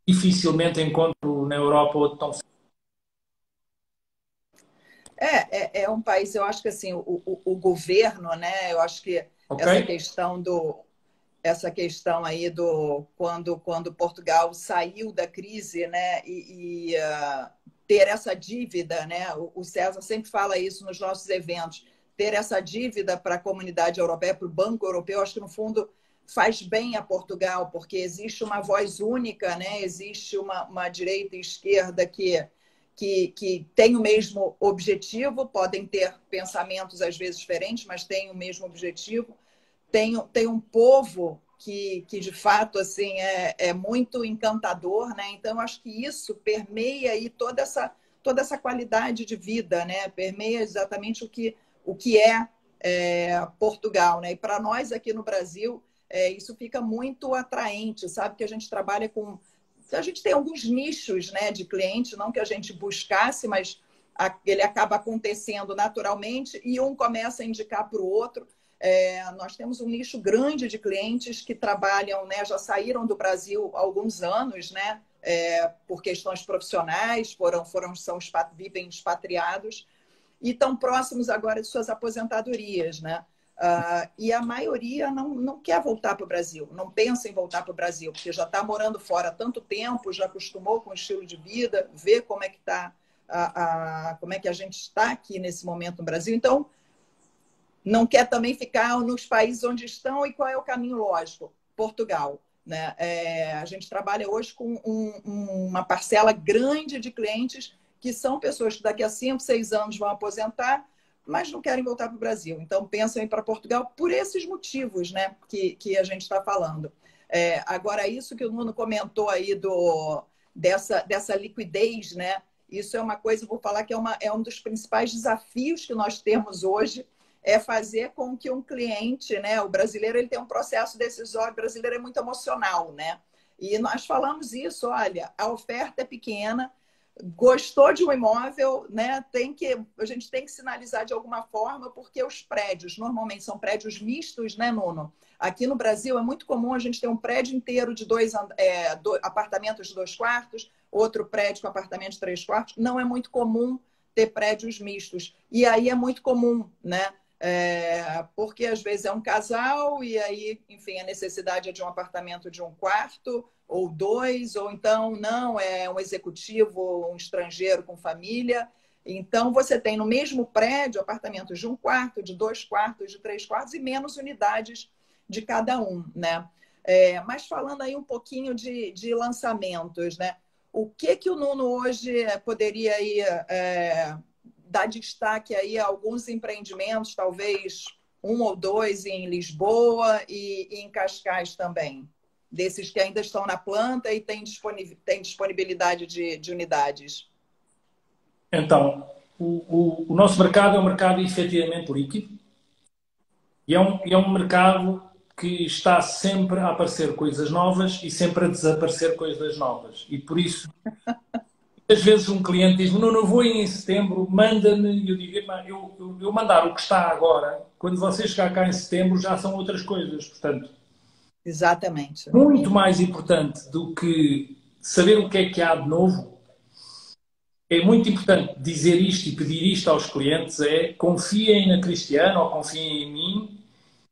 dificilmente encontro na Europa outro tão. É um país, eu acho que assim, o governo, né? Eu acho que Ok? essa questão aí do quando Portugal saiu da crise, né? Ter essa dívida, né? O César sempre fala isso nos nossos eventos, ter essa dívida para a comunidade europeia, para o Banco Europeu, acho que no fundo faz bem a Portugal, porque existe uma voz única, né? Existe uma direita e esquerda que tem o mesmo objetivo, podem ter pensamentos às vezes diferentes, mas têm o mesmo objetivo. Tem um povo que de fato assim é muito encantador, né? Então acho que isso permeia aí toda essa qualidade de vida, né? Permeia exatamente o que é Portugal, né? E para nós aqui no Brasil isso fica muito atraente, sabe? Que a gente trabalha com a gente tem alguns nichos, né, de cliente, não que a gente buscasse, mas ele acaba acontecendo naturalmente e um começa a indicar para o outro. Nós temos um nicho grande de clientes que trabalham, né, já saíram do Brasil há alguns anos, né, por questões profissionais, vivem expatriados e estão próximos agora de suas aposentadorias, né? E a maioria não quer voltar para o Brasil, não pensa em voltar para o Brasil, porque já está morando fora há tanto tempo, já acostumou com o estilo de vida, vê como é que está, como é que a gente está aqui nesse momento no Brasil. Então, não quer também ficar nos países onde estão e qual é o caminho lógico? Portugal. Né? A gente trabalha hoje com uma parcela grande de clientes que são pessoas que daqui a 5, 6 anos vão aposentar, mas não querem voltar para o Brasil. Então, pensam em ir para Portugal por esses motivos, né, que a gente está falando. Agora, isso que o Nuno comentou aí dessa liquidez, né, isso é uma coisa, vou falar que é um dos principais desafios que nós temos hoje, é fazer com que um cliente, né, o brasileiro, ele tem um processo decisório, o brasileiro é muito emocional, né? E nós falamos isso, olha, a oferta é pequena, gostou de um imóvel, né? A gente tem que sinalizar de alguma forma, porque os prédios normalmente são prédios mistos, né, Nuno? Aqui no Brasil é muito comum a gente ter um prédio inteiro de apartamentos de 2 quartos, outro prédio com apartamento de 3 quartos. Não é muito comum ter prédios mistos. E aí é muito comum, né? Porque às vezes é um casal e aí, enfim, a necessidade é de um apartamento de 1 quarto ou 2, ou então não, é um executivo, um estrangeiro com família. Então, você tem no mesmo prédio apartamentos de 1 quarto, de 2 quartos, de 3 quartos e menos unidades de cada um, né? Mas falando aí um pouquinho de lançamentos, né? O que o Nuno hoje poderia aí, dar destaque aí a alguns empreendimentos, talvez 1 ou 2 em Lisboa e em Cascais também, desses que ainda estão na planta e têm disponibilidade de unidades? Então, o nosso mercado é um mercado efetivamente líquido e é um mercado que está sempre a aparecer coisas novas e sempre a desaparecer coisas novas. E por isso, às vezes um cliente diz-me, não vou em setembro, manda-me, e eu digo, eu mandar o que está agora, quando você chegar cá em setembro já são outras coisas. Portanto, Exatamente. muito mais importante do que saber o que há de novo, é muito importante dizer isto e pedir isto aos clientes, confiem na Cristiana ou confiem em mim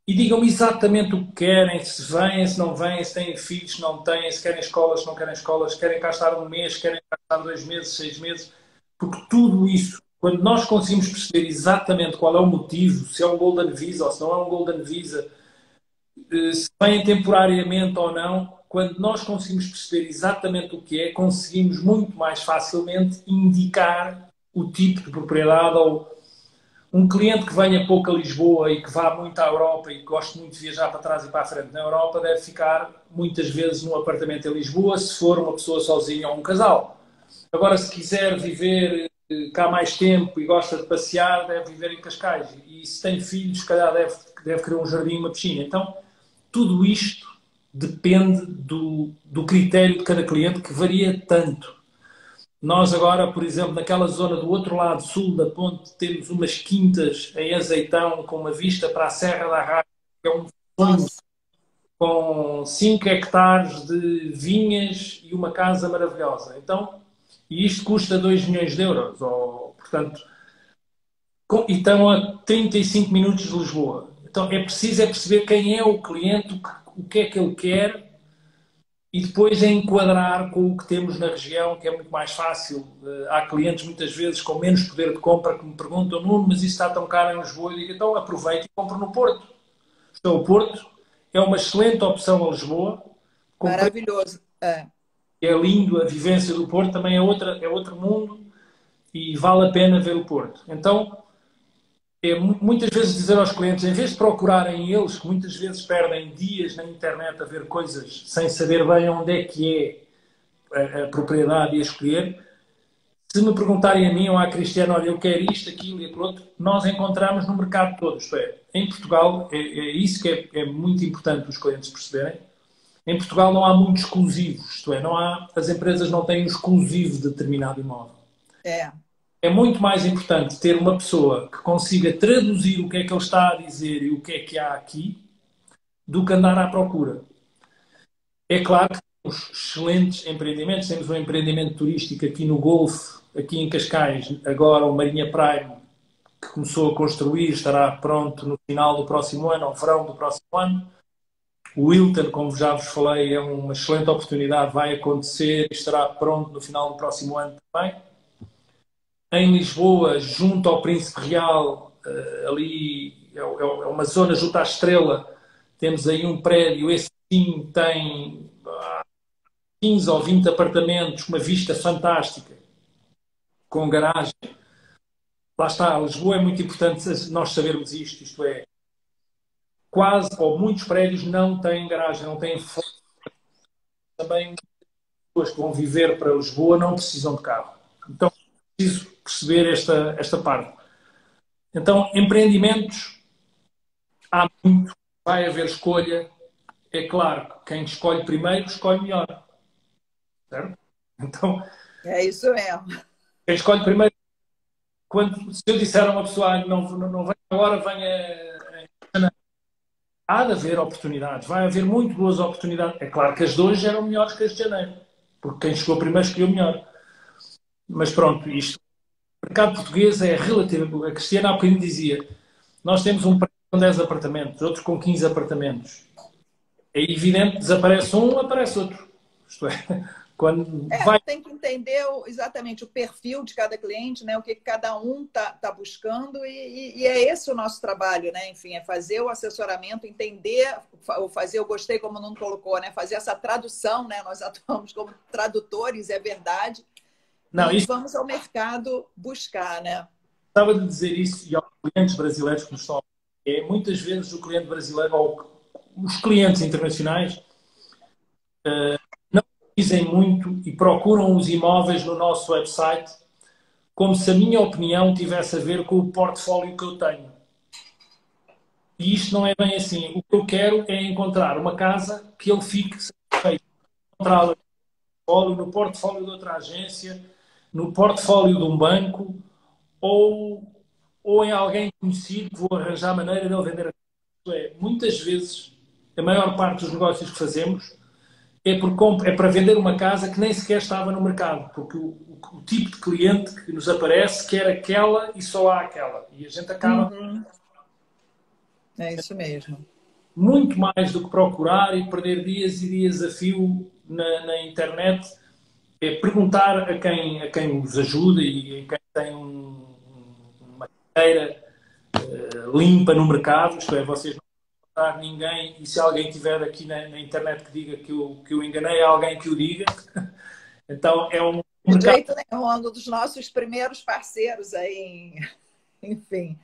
e digam-me exatamente o que querem, se vêm, se não vêm, se têm filhos, se não têm, se querem escolas, se não querem escolas, se querem cá estar 1 mês, se querem cá estar 2 meses, 6 meses, porque tudo isso, quando nós conseguimos perceber exatamente qual é o motivo, se é um Golden Visa ou se não é um Golden Visa, se vêm temporariamente ou não, quando nós conseguimos perceber exatamente o que é, conseguimos muito mais facilmente indicar o tipo de propriedade ou um cliente que venha pouco a Lisboa e que vá muito à Europa e que goste muito de viajar para trás e para a frente na Europa, deve ficar muitas vezes num apartamento em Lisboa, se for uma pessoa sozinha ou um casal. Agora, se quiser viver cá mais tempo e gosta de passear, deve viver em Cascais. E se tem filhos, se calhar deve querer um jardim e uma piscina. Então, tudo isto depende do critério de cada cliente, que varia tanto. Nós agora, por exemplo, naquela zona do outro lado, sul da ponte, temos umas quintas em Azeitão com uma vista para a Serra da Arraia, que é um sonho, Nossa, com 5 hectares de vinhas e uma casa maravilhosa. Então, e isto custa 2 milhões de euros. Portanto, e estão a 35 minutos de Lisboa. Então, é preciso perceber quem é o cliente, o que é que ele quer e depois enquadrar com o que temos na região, que é muito mais fácil. Há clientes, muitas vezes, com menos poder de compra, que me perguntam: Nuno, mas isso está tão caro em Lisboa? Eu digo: então aproveite e compre no Porto. Então, o Porto é uma excelente opção a Lisboa. Comprei, maravilhoso. é lindo, a vivência do Porto também é outro mundo e vale a pena ver o Porto. Então, é muitas vezes dizer aos clientes, em vez de procurarem eles, que muitas vezes perdem dias na internet a ver coisas sem saber bem onde é que é a propriedade e a escolher, se me perguntarem a mim ou à Cristiana: olha, eu quero isto, aquilo e aquilo outro, nós encontramos no mercado todo. Isto é, em Portugal, é isso que é muito importante os clientes perceberem. Em Portugal não há muitos exclusivos, isto é, as empresas não têm um exclusivo de determinado imóvel. É, É muito mais importante ter uma pessoa que consiga traduzir o que é que ele está a dizer e o que é que há aqui, do que andar à procura. É claro que temos excelentes empreendimentos. Temos um empreendimento turístico aqui no Golfo, aqui em Cascais, agora o Marinha Prime, que começou a construir, estará pronto no final do próximo ano, ao verão do próximo ano. O Wilton, como já vos falei, é uma excelente oportunidade, vai acontecer e estará pronto no final do próximo ano também. Em Lisboa, junto ao Príncipe Real, ali é uma zona junto à Estrela, temos aí um prédio, esse sim tem 15 ou 20 apartamentos, uma vista fantástica, com garagem. Lá está, Lisboa é muito importante nós sabermos isto é, quase ou muitos prédios não têm garagem, não têm força. Também pessoas que vão viver para Lisboa não precisam de carro. Então, é preciso perceber esta parte. Então, empreendimentos, há muito, vai haver escolha. É claro que quem escolhe primeiro escolhe melhor. Certo? Então, é isso mesmo. quem escolhe primeiro, se eu disser a uma pessoa: não venha agora, venha. Há de haver oportunidades, vai haver muito boas oportunidades. É claro que as de hoje eram melhores que as de janeiro, porque quem chegou primeiro escolheu melhor. Mas pronto, isto. O mercado português é relativo. A Cristiana há bocadinho dizia: nós temos um prédio com 10 apartamentos, outros com 15 apartamentos. É evidente, desaparece um, aparece outro. Isto é, quando vai. Tem que entender exatamente o perfil de cada cliente, né? O que cada um tá buscando, e é esse o nosso trabalho, né? Enfim, é fazer o assessoramento, entender, fazer, eu gostei como não colocou, né? Fazer essa tradução, né? Nós atuamos como tradutores, é verdade, Não, e isto vamos ao mercado buscar, né? estava de dizer isso e aos clientes brasileiros que nos estão a muitas vezes o cliente brasileiro ou os clientes internacionais não dizem muito e procuram os imóveis no nosso website como se a minha opinião tivesse a ver com o portfólio que eu tenho. E isto não é bem assim. O que eu quero é encontrar uma casa que ele fique satisfeito. Encontrá-la no portfólio de outra agência, no portfólio de um banco ou em alguém conhecido que vou arranjar maneira de ele vender a casa. Muitas vezes, a maior parte dos negócios que fazemos é para vender uma casa que nem sequer estava no mercado, porque o tipo de cliente que nos aparece quer aquela e só há aquela. E a gente acaba É isso mesmo. muito mais do que procurar e perder dias e dias a fio na internet, é perguntar a quem nos ajuda e a quem tem uma carreira limpa no mercado, isto é, vocês não vão encontrar ninguém, e se alguém tiver aqui na internet que diga que eu enganei, alguém que o diga. Então é um De mercado. jeito nenhum, um dos nossos primeiros parceiros aí, enfim.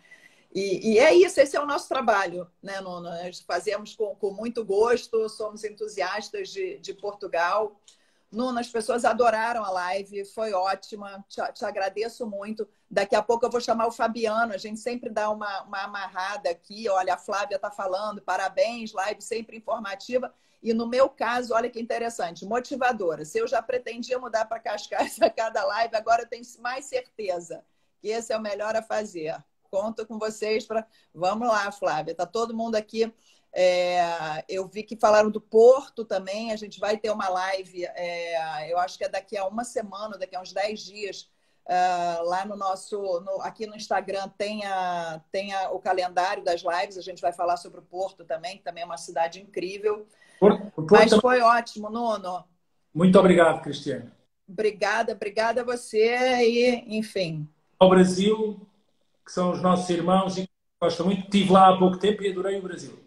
E é isso, esse é o nosso trabalho, né, Nuno? Nós fazemos com muito gosto, somos entusiastas de Portugal, Nuno, as pessoas adoraram a live, foi ótima, te agradeço muito. Daqui a pouco eu vou chamar o Fabiano, a gente sempre dá uma amarrada aqui. Olha, a Flávia está falando, parabéns, live sempre informativa. E no meu caso, olha que interessante, motivadora. Se eu já pretendia mudar para Cascais a cada live, agora eu tenho mais certeza que esse é o melhor a fazer. Conto com vocês para. Vamos lá, Flávia, está todo mundo aqui. Eu vi que falaram do Porto também. A gente vai ter uma live, eu acho que é daqui a uma semana, daqui a uns 10 dias, lá no aqui no Instagram tem o calendário das lives. A gente vai falar sobre o Porto também, que também é uma cidade incrível. Mas foi ótimo, Nuno. Muito obrigado, Cristiano. Obrigada a você e, enfim. Ao Brasil, que são os nossos irmãos e que gostam muito. Estive lá há pouco tempo e adorei o Brasil.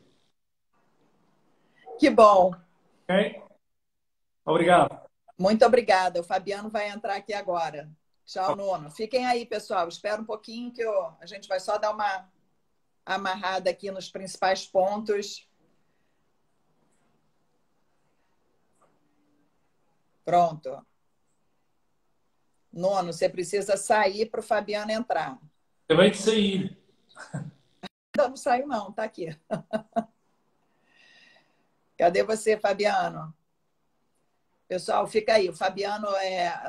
Que bom. Ok? Obrigado. Muito obrigada. O Fabiano vai entrar aqui agora. Tchau, Nuno. Fiquem aí, pessoal. Espera um pouquinho que a gente vai só dar uma amarrada aqui nos principais pontos. Pronto. Nuno, você precisa sair para o Fabiano entrar. Acabei de sair. Ainda não saiu, não. Está aqui. Cadê você, Fabiano? Pessoal, fica aí. O Fabiano,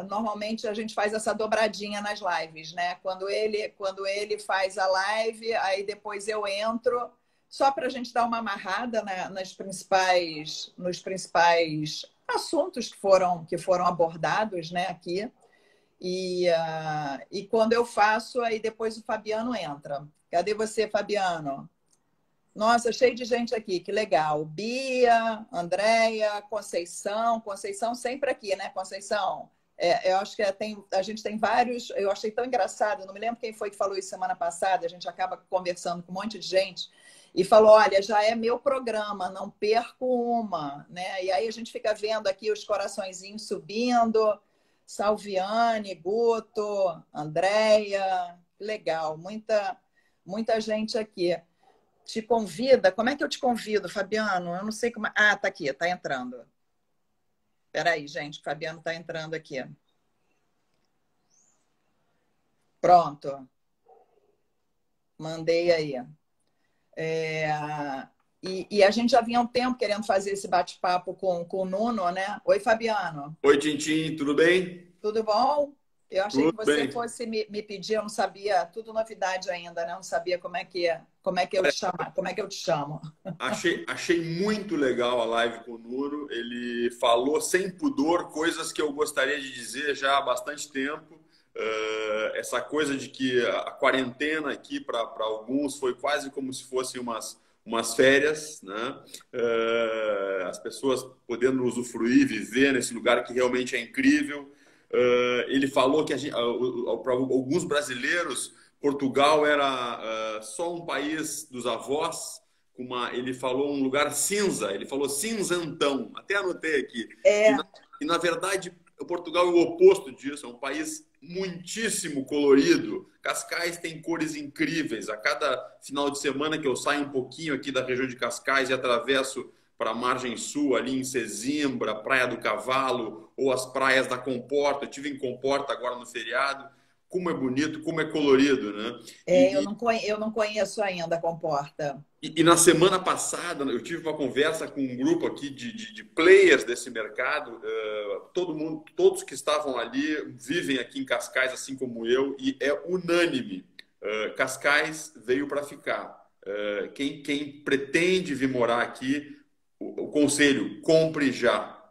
normalmente a gente faz essa dobradinha nas lives, né? Quando ele faz a live, aí depois eu entro, só para a gente dar uma amarrada, né, nos principais assuntos que foram abordados, né, aqui. E quando eu faço, aí depois o Fabiano entra. Cadê você, Fabiano? Nossa, cheio de gente aqui, que legal. Bia, Andréia, Conceição. Conceição sempre aqui, né, Conceição? Eu acho que a gente tem vários. Eu achei tão engraçado, não me lembro quem foi que falou isso semana passada, a gente acaba conversando com um monte de gente, e falou: olha, já é meu programa, não perco uma, né? E aí a gente fica vendo aqui os coraçõezinhos subindo. Salviane, Guto, Andréia, legal, muita gente aqui. Te convida? Como é que eu te convido, Fabiano? Eu não sei como. Ah, tá aqui, tá entrando. Espera aí, gente, o Fabiano tá entrando aqui. Pronto. Mandei aí. E a gente já vinha há um tempo querendo fazer esse bate-papo com o Nuno, né? Oi, Fabiano. Oi, Tintim, tudo bem? Tudo bom? Eu achei Tudo que você bem. fosse me pedir, eu não sabia, tudo novidade ainda, né? Eu não sabia como é que eu te chamo. Achei muito legal a live com o Nuno. Ele falou sem pudor coisas que eu gostaria de dizer já há bastante tempo. Essa coisa de que a quarentena aqui para alguns foi quase como se fossem umas férias, né? As pessoas podendo usufruir, viver nesse lugar que realmente é incrível. Ele falou que para alguns brasileiros, Portugal era só um país dos avós. Ele falou um lugar cinza, ele falou cinzentão, até anotei aqui. Na verdade, Portugal é o oposto disso, é um país muitíssimo colorido. Cascais tem cores incríveis. A cada final de semana que eu saio um pouquinho aqui da região de Cascais e atravesso para a margem sul, ali em Sesimbra, Praia do Cavalo, ou as praias da Comporta. Eu estive em Comporta agora no feriado. Como é bonito, como é colorido, né? Eu não conheço ainda a Comporta. E na semana passada eu tive uma conversa com um grupo aqui de players desse mercado. Todos que estavam ali vivem aqui em Cascais, assim como eu, e é unânime. Cascais veio para ficar. Quem pretende vir morar aqui, o conselho, compre já.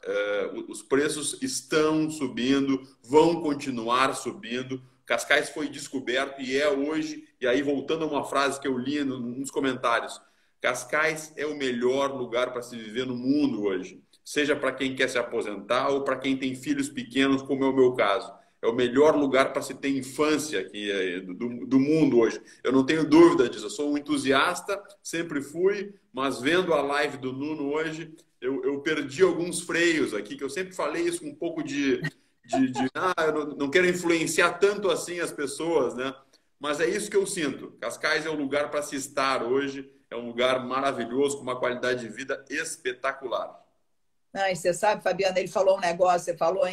Os preços estão subindo, vão continuar subindo. Cascais foi descoberto e é hoje, e aí voltando a uma frase que eu li nos comentários, Cascais é o melhor lugar para se viver no mundo hoje, seja para quem quer se aposentar ou para quem tem filhos pequenos, como é o meu caso. É o melhor lugar para se ter infância aqui do mundo hoje. Eu não tenho dúvida disso, eu sou um entusiasta, sempre fui, mas vendo a live do Nuno hoje, eu perdi alguns freios aqui, que eu sempre falei isso com um pouco eu não quero influenciar tanto assim as pessoas, né? Mas é isso que eu sinto. Cascais é o lugar para se estar hoje, é um lugar maravilhoso, com uma qualidade de vida espetacular. Ah, e você sabe, Fabiana, ele falou um negócio, você falou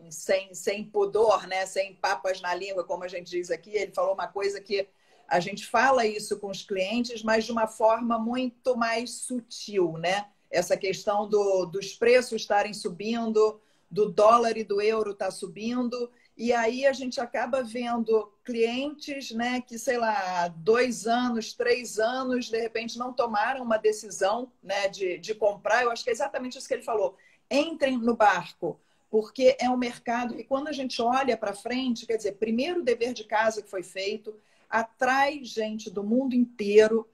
sem pudor, né? Sem papas na língua, como a gente diz aqui. Ele falou uma coisa que a gente fala isso com os clientes, mas de uma forma muito mais sutil, né? Essa questão dos preços estarem subindo, do dólar e do euro estar subindo. E aí a gente acaba vendo clientes, né, que, sei lá, 2 anos, 3 anos, de repente não tomaram uma decisão, né, de comprar. Eu acho que é exatamente isso que ele falou. Entrem no barco, porque é um mercado que, quando a gente olha para frente, quer dizer, primeiro o dever de casa que foi feito, atrai gente do mundo inteiro.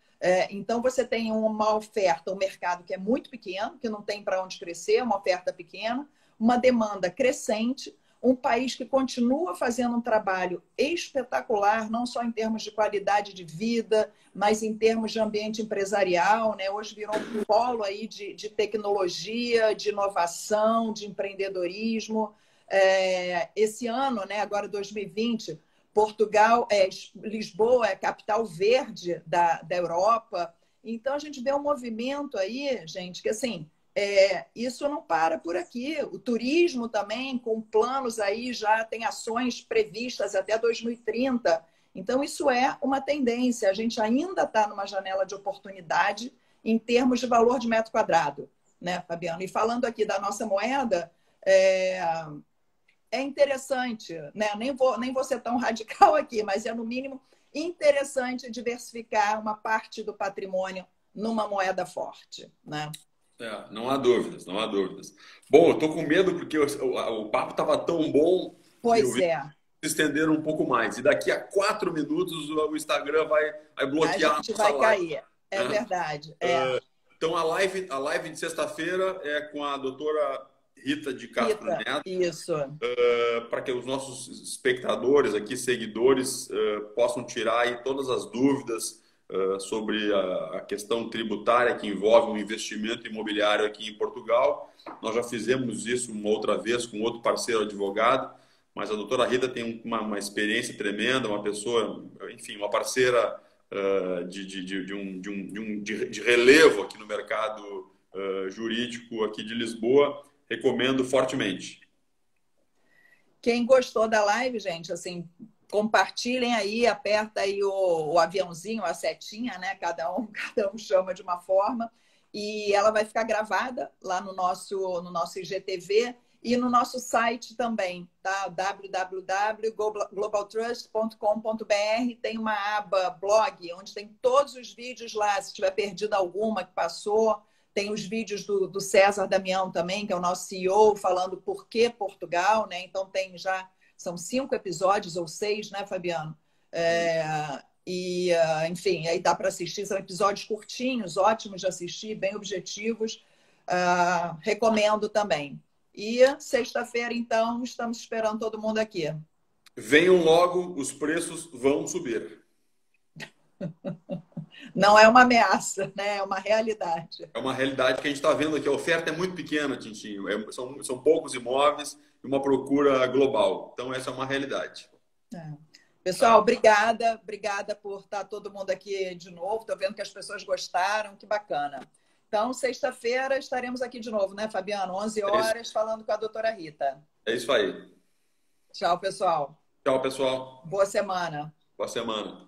Então, você tem uma oferta, um mercado que é muito pequeno, que não tem para onde crescer, uma oferta pequena, uma demanda crescente, um país que continua fazendo um trabalho espetacular, não só em termos de qualidade de vida, mas em termos de ambiente empresarial, né? Hoje virou um polo aí de tecnologia, de inovação, de empreendedorismo. Esse ano, né, agora 2020, Portugal, Lisboa é a capital verde da Europa. Então, a gente vê um movimento aí, gente, que assim... isso não para por aqui. O turismo também, com planos aí, já tem ações previstas até 2030. Então, isso é uma tendência. A gente ainda está numa janela de oportunidade em termos de valor de metro quadrado, né, Fabiano? E falando aqui da nossa moeda, é interessante, né? Nem vou ser tão radical aqui, mas é, no mínimo, interessante diversificar uma parte do patrimônio numa moeda forte, né? Não há dúvidas, não há dúvidas. Bom, eu estou com medo porque o papo estava tão bom que eu Pois vi é. se estender um pouco mais. E daqui a 4 minutos o Instagram vai bloquear A gente a nossa vai live. cair. É verdade. Então, a live de sexta-feira é com a doutora Rita de Castro Neto. Isso. Para que os nossos espectadores aqui, seguidores, possam tirar aí todas as dúvidas sobre a questão tributária que envolve um investimento imobiliário aqui em Portugal. Nós já fizemos isso uma outra vez com outro parceiro advogado, mas a doutora Rita tem uma experiência tremenda, uma pessoa, enfim, uma parceira de relevo aqui no mercado jurídico aqui de Lisboa. Recomendo fortemente. Quem gostou da live, gente, assim, compartilhem aí, aperta aí o aviãozinho, a setinha, né? Cada um chama de uma forma. E ela vai ficar gravada lá no nosso IGTV e no nosso site também, tá? www.globaltrust.com.br. Tem uma aba blog, onde tem todos os vídeos lá. Se tiver perdido alguma que passou, tem os vídeos do César Damião também, que é o nosso CEO, falando por que Portugal, né? Então são 5 episódios ou 6, né, Fabiano? Enfim, aí dá para assistir, são episódios curtinhos, ótimos de assistir, bem objetivos. Recomendo também. E sexta-feira, então, estamos esperando todo mundo aqui. Venham logo, os preços vão subir. Não é uma ameaça, né? É uma realidade. É uma realidade que a gente está vendo aqui. A oferta é muito pequena, Tintinho. São poucos imóveis e uma procura global. Então, essa é uma realidade. Pessoal, obrigada. Obrigada por estar todo mundo aqui de novo. Estou vendo que as pessoas gostaram. Que bacana. Então, sexta-feira estaremos aqui de novo, né, Fabiano? 11 horas, falando com a doutora Rita. É isso aí. Tchau, pessoal. Tchau, pessoal. Boa semana. Boa semana.